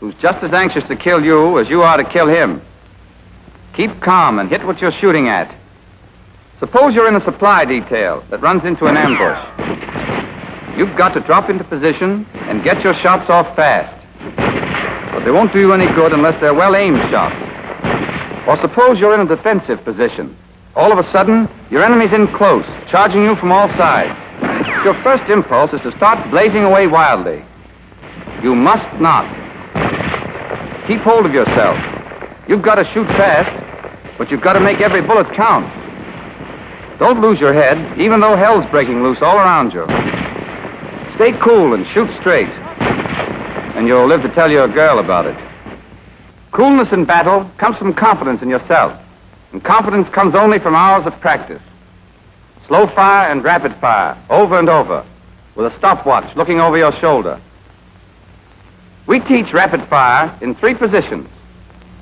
Speaker 1: who's just as anxious to kill you as you are to kill him. Keep calm and hit what you're shooting at. Suppose you're in a supply detail that runs into an ambush. You've got to drop into position and get your shots off fast. But they won't do you any good unless they're well-aimed shots. Or suppose you're in a defensive position. All of a sudden, your enemy's in close, charging you from all sides. Your first impulse is to start blazing away wildly. You must not. Keep hold of yourself. You've got to shoot fast, but you've got to make every bullet count. Don't lose your head, even though hell's breaking loose all around you. Stay cool and shoot straight, and you'll live to tell your girl about it. Coolness in battle comes from confidence in yourself, and confidence comes only from hours of practice. Slow fire and rapid fire, over and over, with a stopwatch looking over your shoulder. We teach rapid fire in 3 positions.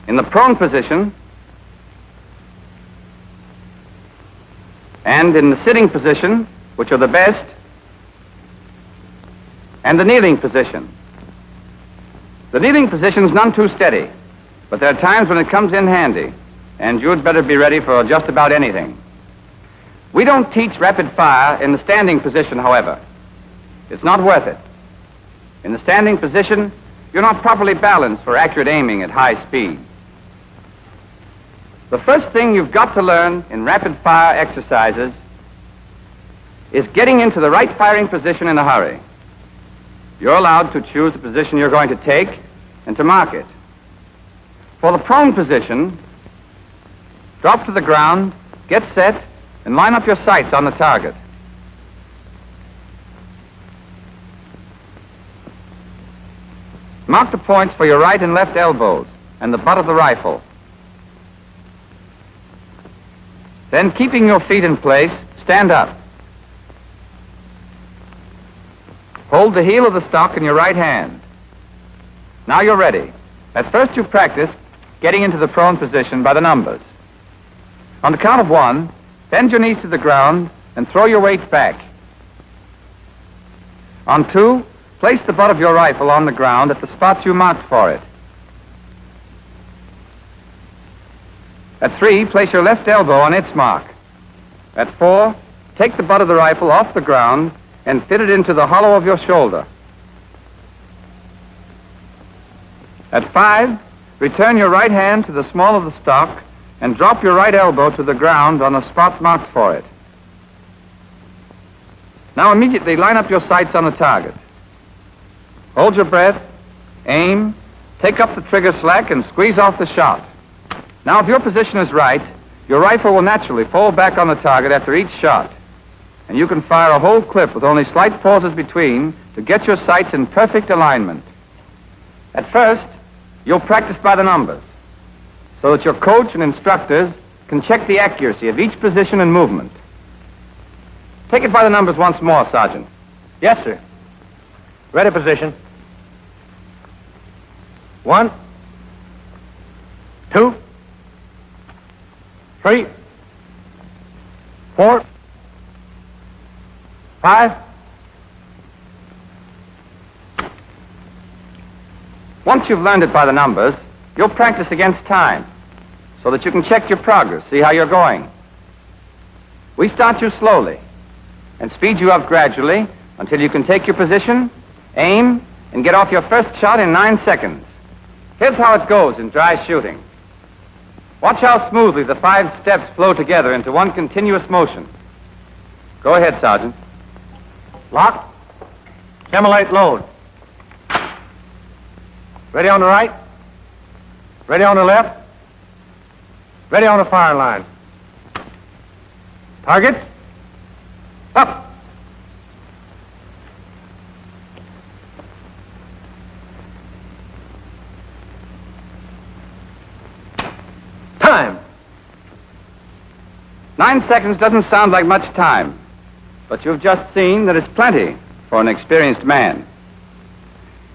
Speaker 1: In the prone position, and in the sitting position, which are the best, and the kneeling position. The kneeling position's none too steady, but there are times when it comes in handy, and you'd better be ready for just about anything. We don't teach rapid fire in the standing position, however. It's not worth it. In the standing position, you're not properly balanced for accurate aiming at high speed. The first thing you've got to learn in rapid fire exercises is getting into the right firing position in a hurry. You're allowed to choose the position you're going to take and to mark it. For the prone position, drop to the ground, get set, and line up your sights on the target. Mark the points for your right and left elbows and the butt of the rifle. Then, keeping your feet in place, stand up. Hold the heel of the stock in your right hand. Now you're ready. At first you practice getting into the prone position by the numbers. On the count of 1, bend your knees to the ground and throw your weight back. On 2, place the butt of your rifle on the ground at the spots you marked for it. At 3, place your left elbow on its mark. At 4, take the butt of the rifle off the ground and fit it into the hollow of your shoulder.
Speaker 8: At 5, return your right hand to the small of the stock and drop your right elbow to the ground on the spot marked for it. Now immediately line up your sights on the target. Hold your breath, aim, take up the trigger slack, and squeeze off the shot. Now, if your position is right, your rifle will naturally fall back on the target after each shot, and you can fire a whole clip with only slight pauses between to get your sights in perfect alignment. At first, you'll practice by the numbers, so that your coach and instructors can check the accuracy of each position and movement. Take it by the numbers once more, Sergeant.
Speaker 6: Yes, sir. Ready position. 1, 2, 3, 4, 5.
Speaker 8: Once you've learned it by the numbers, you'll practice against time, so that you can check your progress, see how you're going. We start you slowly and speed you up gradually until you can take your position, aim, and get off your first shot in 9 seconds. Here's how it goes in dry shooting. Watch how smoothly the 5 steps flow together into one continuous motion. Go ahead, Sergeant.
Speaker 6: Lock. Simulate load. Ready on the right. Ready on the left. Ready on the firing line. Target. Up. Time.
Speaker 8: 9 seconds doesn't sound like much time, but you've just seen that it's plenty for an experienced man.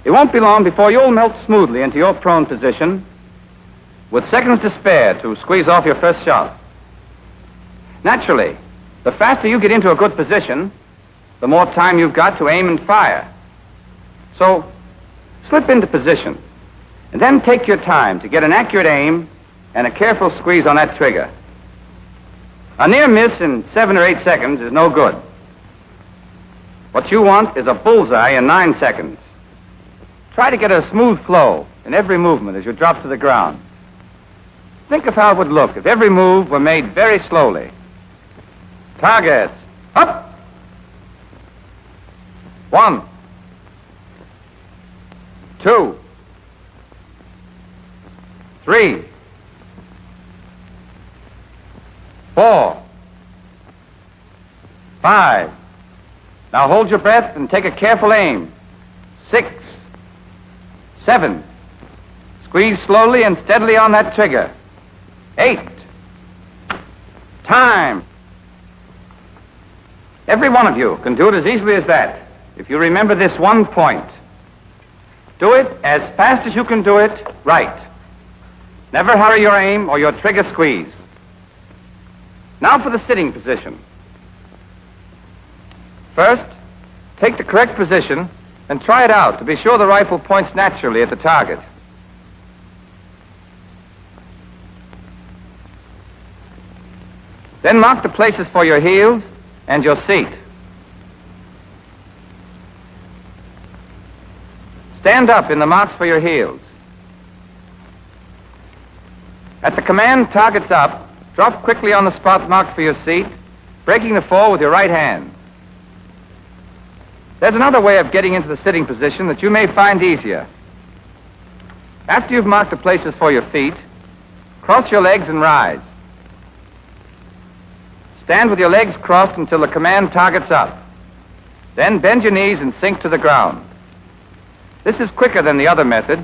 Speaker 8: It won't be long before you'll melt smoothly into your prone position with seconds to spare to squeeze off your first shot. Naturally, the faster you get into a good position, the more time you've got to aim and fire. So, slip into position, and then take your time to get an accurate aim and a careful squeeze on that trigger. A near miss in 7 or 8 seconds is no good. What you want is a bullseye in 9 seconds. Try to get a smooth flow in every movement as you drop to the ground. Think of how it would look if every move were made very slowly. Targets. Up. 1, 2, 3, 4, 5. Now hold your breath and take a careful aim. 6, 7. Squeeze slowly and steadily on that trigger. 8. Time. Every one of you can do it as easily as that if you remember this one point. Do it as fast as you can do it right. Never hurry your aim or your trigger squeeze. Now for the sitting position. First, take the correct position and try it out to be sure the rifle points naturally at the target. Then mark the places for your heels and your seat. Stand up in the marks for your heels. At the command, targets up, drop quickly on the spot marked for your seat, breaking the fall with your right hand. There's another way of getting into the sitting position that you may find easier. After you've marked the places for your feet, cross your legs and rise. Stand with your legs crossed until the command targets up. Then bend your knees and sink to the ground. This is quicker than the other method,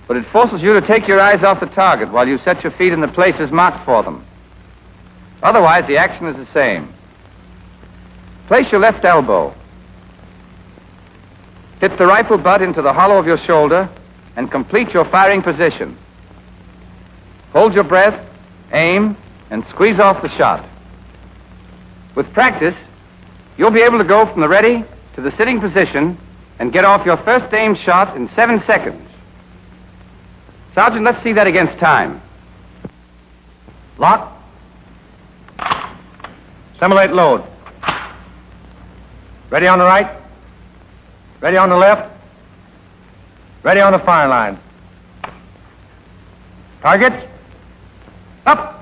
Speaker 8: but it forces you to take your eyes off the target while you set your feet in the places marked for them. Otherwise, the action is the same. Place your left elbow. Fit the rifle butt into the hollow of your shoulder and complete your firing position. Hold your breath, aim, and squeeze off the shot. With practice, you'll be able to go from the ready to the sitting position and get off your first aimed shot in 7 seconds. Sergeant, let's see that against time.
Speaker 6: Lock. Simulate load. Ready on the right. Ready on the left. Ready on the firing line.
Speaker 8: Target. Up.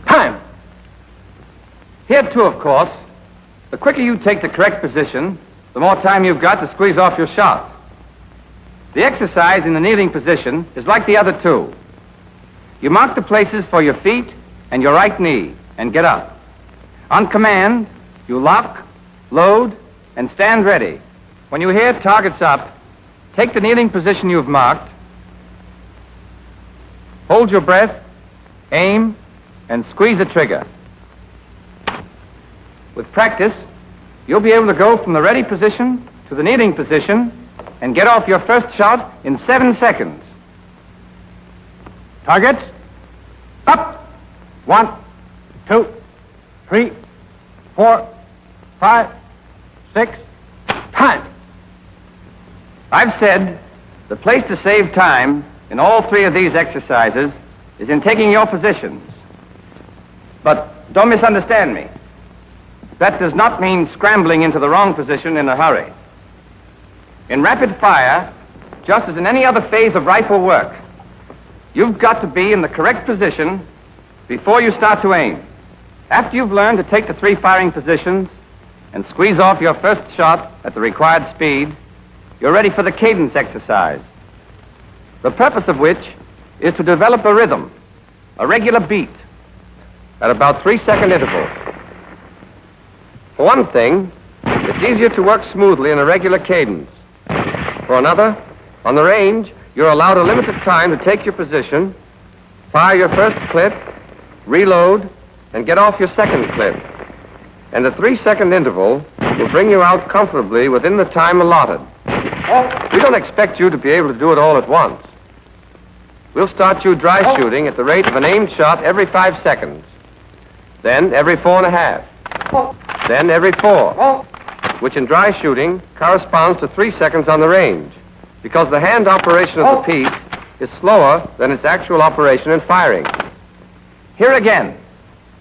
Speaker 8: Time. Here, too, of course, the quicker you take the correct position, the more time you've got to squeeze off your shot. The exercise in the kneeling position is like the other two. You mark the places for your feet and your right knee and get up. On command, you lock, load, and stand ready. When you hear targets up, take the kneeling position you've marked, hold your breath, aim, and squeeze the trigger. With practice, you'll be able to go from the ready position to the kneeling position and get off your first shot in 7 seconds. Target. Up. 1, 2, 3, 4, 5, 6. Time. I've said the place to save time in all three of these exercises is in taking your positions. But don't misunderstand me. That does not mean scrambling into the wrong position in a hurry. In rapid fire, just as in any other phase of rifle work, you've got to be in the correct position before you start to aim. After you've learned to take the 3 firing positions and squeeze off your first shot at the required speed, you're ready for the cadence exercise, the purpose of which is to develop a rhythm, a regular beat, at about 3-second intervals. For one thing, it's easier to work smoothly in a regular cadence. For another, on the range, you're allowed a limited time to take your position, fire your first clip, reload, and get off your second clip. And the 3-second interval will bring you out comfortably within the time allotted. We don't expect you to be able to do it all at once. We'll start you dry shooting at the rate of an aimed shot every 5 seconds. Then every 4.5. Then every 4. Which in dry shooting corresponds to 3 seconds on the range, because the hand operation of the piece is slower than its actual operation in firing. Here again,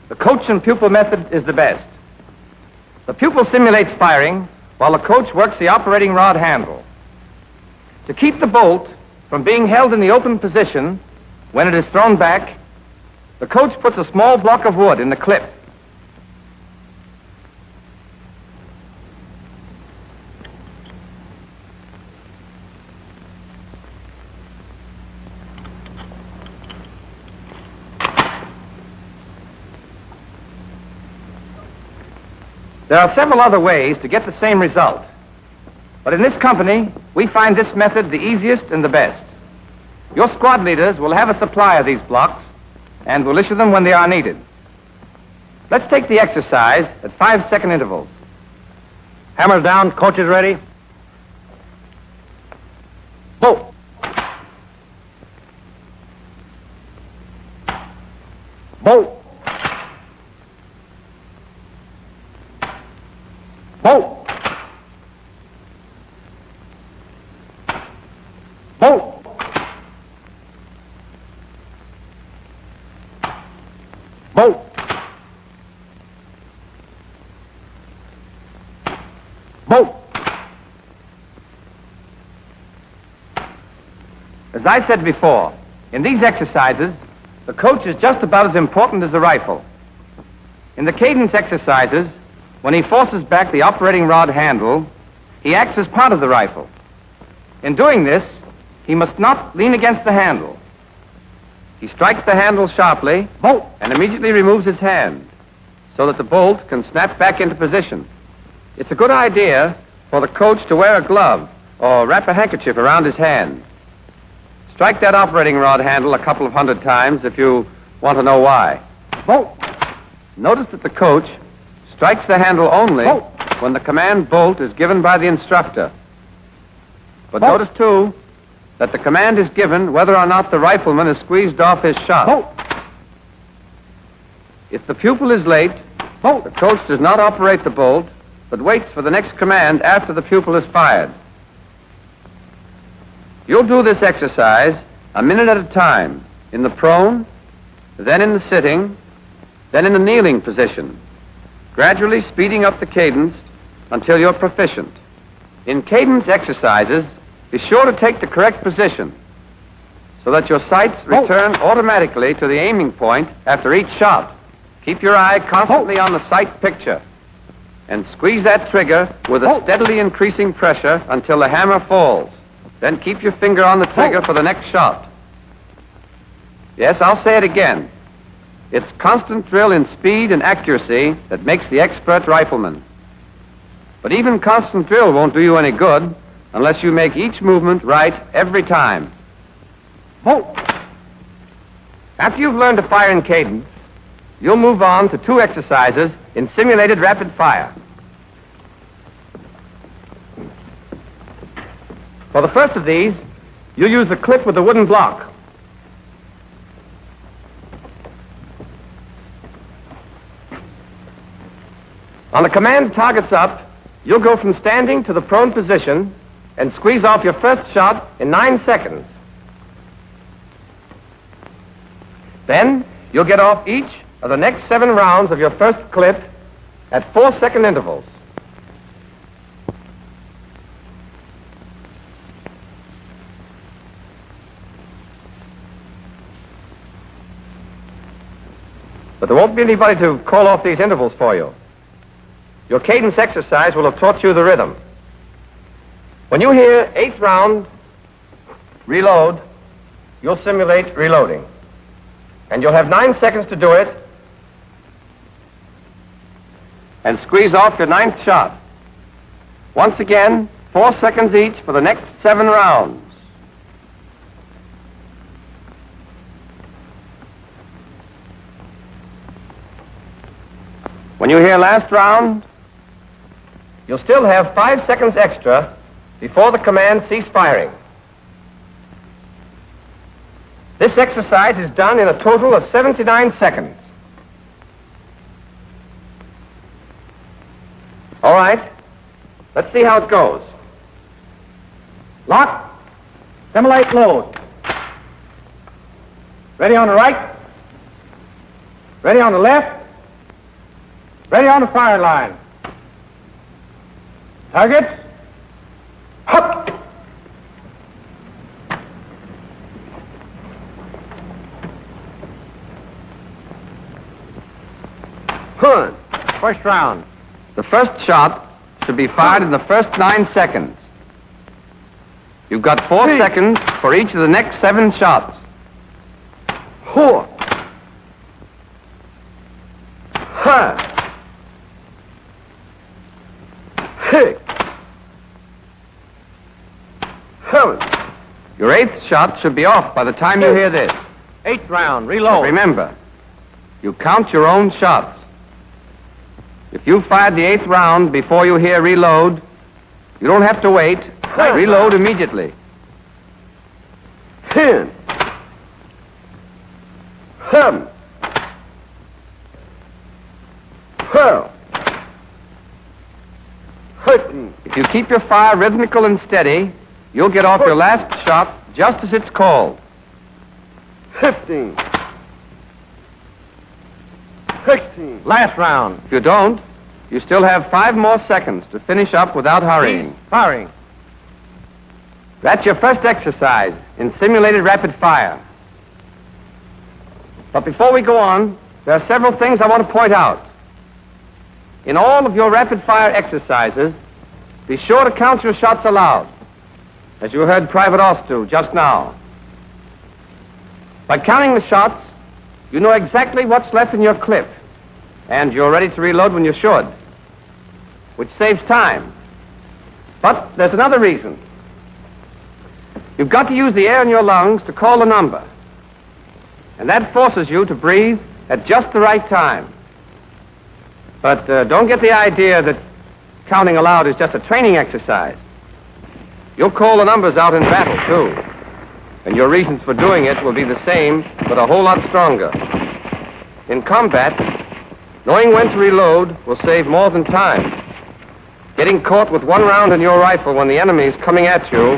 Speaker 8: the coach and pupil method is the best. The pupil simulates firing while the coach works the operating rod handle. To keep the bolt from being held in the open position when it is thrown back, the coach puts a small block of wood in the clip. There are several other ways to get the same result. But in this company, we find this method the easiest and the best. Your squad leaders will have a supply of these blocks and will issue them when they are needed. Let's take the exercise at 5-second intervals.
Speaker 4: Hammer down. Coach is ready. Go. Bolt. Bolt. Bolt. Bolt. Bolt.
Speaker 8: As I said before, in these exercises, the coach is just about as important as the rifle. In the cadence exercises, when he forces back the operating rod handle, he acts as part of the rifle. In doing this, he must not lean against the handle. He strikes the handle sharply and immediately removes his hand so that the bolt can snap back into position. It's a good idea for the coach to wear a glove or wrap a handkerchief around his hand. Strike that operating rod handle a couple of 100 times if you want to know why. Notice that the coach strikes the handle only when the command bolt is given by the instructor. But notice, too, that the command is given whether or not the rifleman has squeezed off his shot. If the pupil is late, the coach does not operate the bolt, but waits for the next command after the pupil is fired. You'll do this exercise a minute at a time, in the prone, then in the sitting, then in the kneeling position, gradually speeding up the cadence until you're proficient. In cadence exercises, be sure to take the correct position so that your sights return automatically to the aiming point after each shot. Keep your eye constantly on the sight picture and squeeze that trigger with a steadily increasing pressure until the hammer falls. Then keep your finger on the trigger for the next shot. Yes, I'll say it again. It's constant drill in speed and accuracy that makes the expert rifleman. But even constant drill won't do you any good unless you make each movement right every time. After you've learned to fire in cadence, you'll move on to 2 exercises in simulated rapid fire. For the first of these, you'll use the clip with the wooden block. On the command targets up, you'll go from standing to the prone position and squeeze off your first shot in 9 seconds. Then, you'll get off each of the next 7 rounds of your first clip at 4-second intervals. But there won't be anybody to call off these intervals for you. Your cadence exercise will have taught you the rhythm. When you hear 8th round, reload, you'll simulate reloading. And you'll have 9 seconds to do it and squeeze off your 9th shot. Once again, 4 seconds each for the next 7 rounds. When you hear last round, you'll still have 5 seconds extra before the command cease firing. This exercise is done in a total of 79 seconds. All right, let's see how it goes.
Speaker 6: Lock. Simulate load. Ready on the right. Ready on the left. Ready on the fire line. Targets. Hup.
Speaker 8: Good. First round. The first shot should be fired in the first 9 seconds. You've got 4 seconds for each of the next 7 shots. 4. Ha. 6. 7. Your 8th shot should be off by the time you hear this.
Speaker 6: 8th round. Reload.
Speaker 8: Remember, you count your own shots. If you fired the 8th round before you hear reload, you don't have to wait. Reload immediately. 10. 7. 12. 13. If you keep your fire rhythmical and steady, you'll get off your last shot just as it's called. 15. 16.
Speaker 6: Last round.
Speaker 8: If you don't, you still have 5 more seconds to finish up without hurrying.
Speaker 6: Firing.
Speaker 8: That's your first exercise in simulated rapid fire. But before we go on, there are several things I want to point out. In all of your rapid fire exercises, be sure to count your shots aloud, as you heard Private Oss do just now. By counting the shots, you know exactly what's left in your clip, and you're ready to reload when you should, which saves time. But there's another reason. You've got to use the air in your lungs to call a number, and that forces you to breathe at just the right time. But don't get the idea that counting aloud is just a training exercise. You'll call the numbers out in battle, too. And your reasons for doing it will be the same, but a whole lot stronger. In combat, knowing when to reload will save more than time. Getting caught with 1 round in your rifle when the enemy is coming at you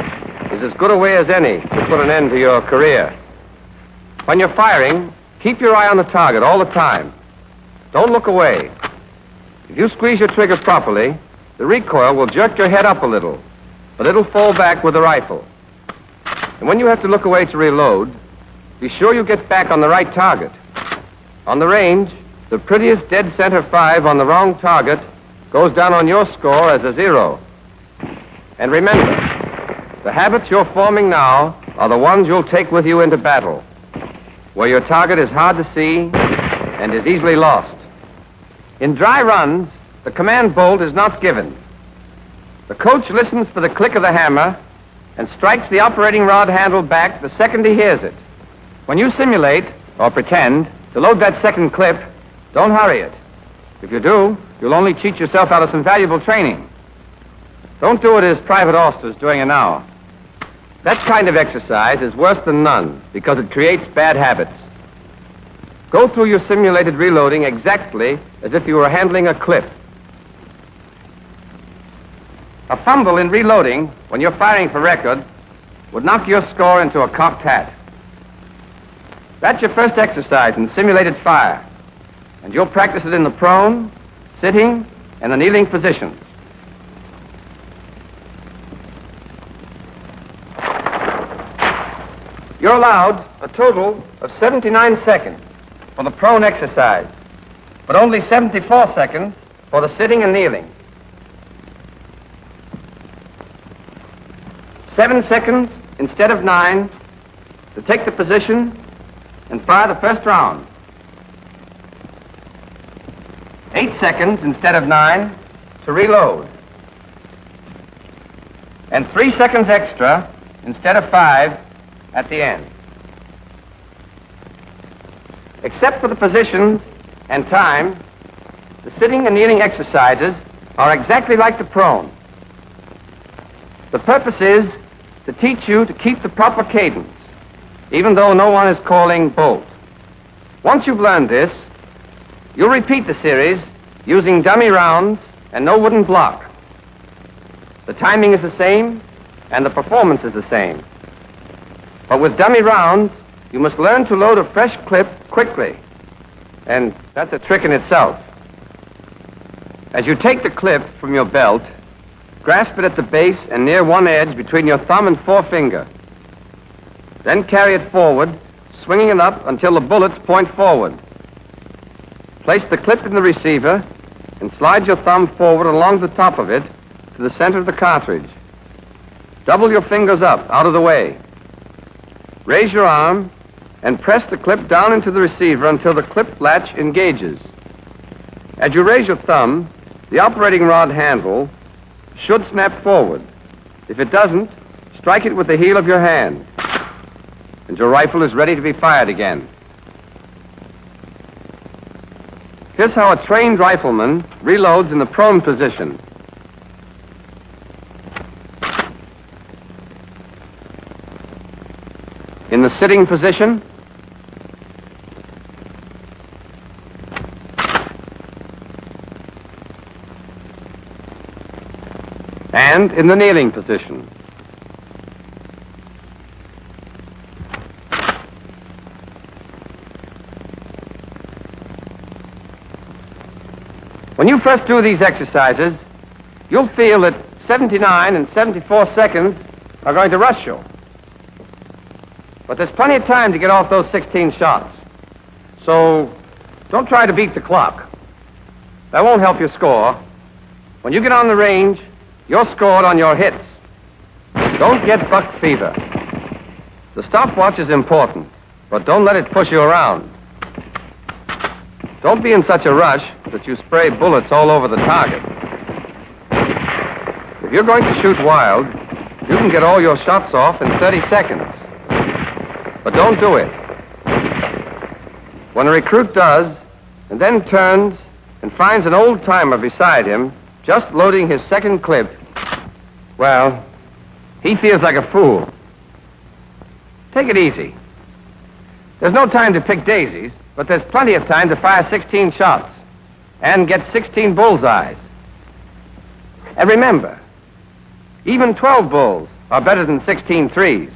Speaker 8: is as good a way as any to put an end to your career. When you're firing, keep your eye on the target all the time. Don't look away. If you squeeze your trigger properly,
Speaker 2: the recoil will jerk your head up a little, but it'll fall back with the rifle. And when you have to look away to reload, be sure you get back on the right target. On the range, the prettiest dead center 5 on the wrong target goes down on your score as a 0. And remember, the habits you're forming now are the ones you'll take with you into battle, where your target is hard to see and is easily lost. In dry runs, the command bolt is not given. The coach listens for the click of the hammer and strikes the operating rod handle back the second he hears it. When you simulate, or pretend, to load that second clip, don't hurry it. If you do, you'll only cheat yourself out of some valuable training. Don't do it as Private Auster's doing it now. That kind of exercise is worse than none because it creates bad habits. Go through your simulated reloading exactly as if you were handling a clip. A fumble in reloading when you're firing for record would knock your score into a cocked hat. That's your first exercise in simulated fire, and you'll practice it in the prone, sitting, and the kneeling positions. You're allowed a total of 79 seconds for the prone exercise, but only 74 seconds for the sitting and kneeling. 7 seconds instead of 9 to take the position and fire the first round. 8 seconds instead of 9 to reload. And 3 seconds extra instead of 5 at the end. Except for the positions and time, the sitting and kneeling exercises are exactly like the prone. The purpose is to teach you to keep the proper cadence, even though no one is calling bolt. Once you've learned this, you'll repeat the series using dummy rounds and no wooden block. The timing is the same, and the performance is the same. But with dummy rounds, you must learn to load a fresh clip quickly, and that's a trick in itself. As you take the clip from your belt, grasp it at the base and near one edge between your thumb and forefinger. Then carry it forward, swinging it up until the bullets point forward. Place the clip in the receiver and slide your thumb forward along the top of it to the center of the cartridge. Double your fingers up, out of the way. Raise your arm and press the clip down into the receiver until the clip latch engages. As you raise your thumb, the operating rod handle should snap forward. If it doesn't, strike it with the heel of your hand, and your rifle is ready to be fired again. Here's how a trained rifleman reloads in the prone position. In the sitting position, and in the kneeling position. When you first do these exercises, you'll feel that 79 and 74 seconds are going to rush you. But there's plenty of time to get off those 16 shots. So don't try to beat the clock. That won't help your score. When you get on the range, you're scored on your hits. Don't get buck fever. The stopwatch is important, but don't let it push you around. Don't be in such a rush that you spray bullets all over the target. If you're going to shoot wild, you can get all your shots off in 30 seconds. But don't do it. When a recruit does, and then turns and finds an old-timer beside him, just loading his second clip, well, he feels like a fool. Take it easy. There's no time to pick daisies, but there's plenty of time to fire 16 shots and get 16 bullseyes. And remember, even 12 bulls are better than 16 threes.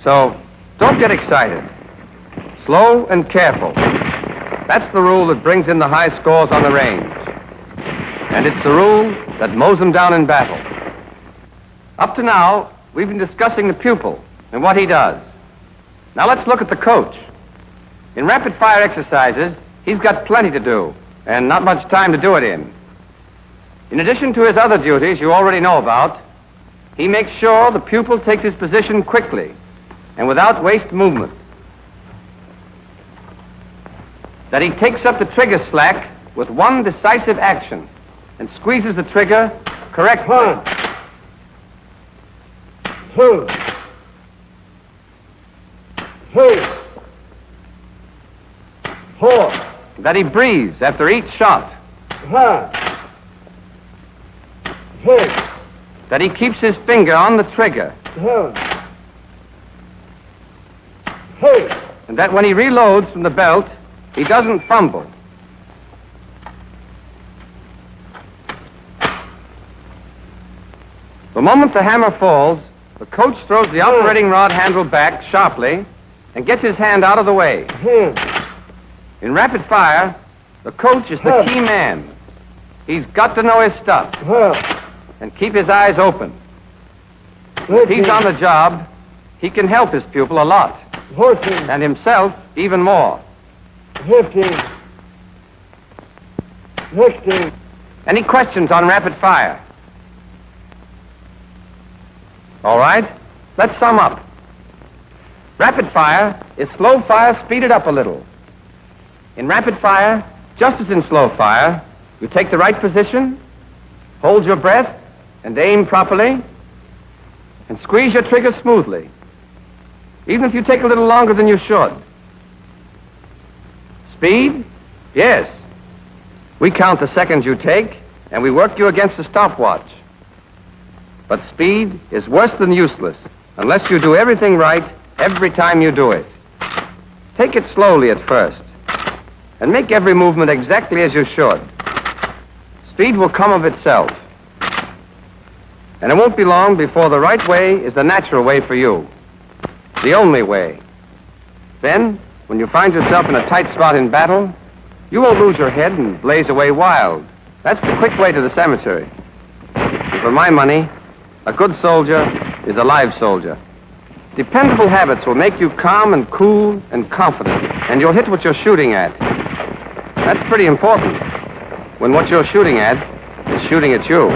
Speaker 2: So don't get excited. Slow and careful. That's the rule that brings in the high scores on the range. And it's the rule that mows them down in battle. Up to now, we've been discussing the pupil and what he does. Now let's look at the coach. In rapid-fire exercises, he's got plenty to do, and not much time to do it in. In addition to his other duties you already know about, he makes sure the pupil takes his position quickly and without waste movement. That he takes up the trigger slack with one decisive action and squeezes the trigger correctly.
Speaker 7: 1, 2, 3, 4,
Speaker 2: That he breathes after each shot.
Speaker 7: 5, 6,
Speaker 2: That he keeps his finger on the trigger.
Speaker 7: 7, 8,
Speaker 2: And that when he reloads from the belt, he doesn't fumble. The moment the hammer falls, the coach throws the operating rod handle back sharply and gets his hand out of the way.
Speaker 7: 10,
Speaker 2: In rapid fire, the coach is the key man. He's got to know his stuff
Speaker 7: 12,
Speaker 2: and keep his eyes open. If he's on the job, he can help his pupil a lot,
Speaker 7: 14,
Speaker 2: and himself even more.
Speaker 7: 15, 16,
Speaker 2: Any questions on rapid fire? All right, let's sum up. Rapid fire is slow fire speeded up a little. In rapid fire, just as in slow fire, you take the right position, hold your breath, and aim properly, and squeeze your trigger smoothly, even if you take a little longer than you should. Speed? Yes. We count the seconds you take, and we work you against the stopwatch. But speed is worse than useless unless you do everything right every time you do it. Take it slowly at first, and make every movement exactly as you should. Speed will come of itself. And it won't be long before the right way is the natural way for you. The only way. Then, when you find yourself in a tight spot in battle, you won't lose your head and blaze away wild. That's the quick way to the cemetery. And for my money, a good soldier is a live soldier. Dependable habits will make you calm and cool and confident, and you'll hit what you're shooting at. That's pretty important when what you're shooting at is shooting at you.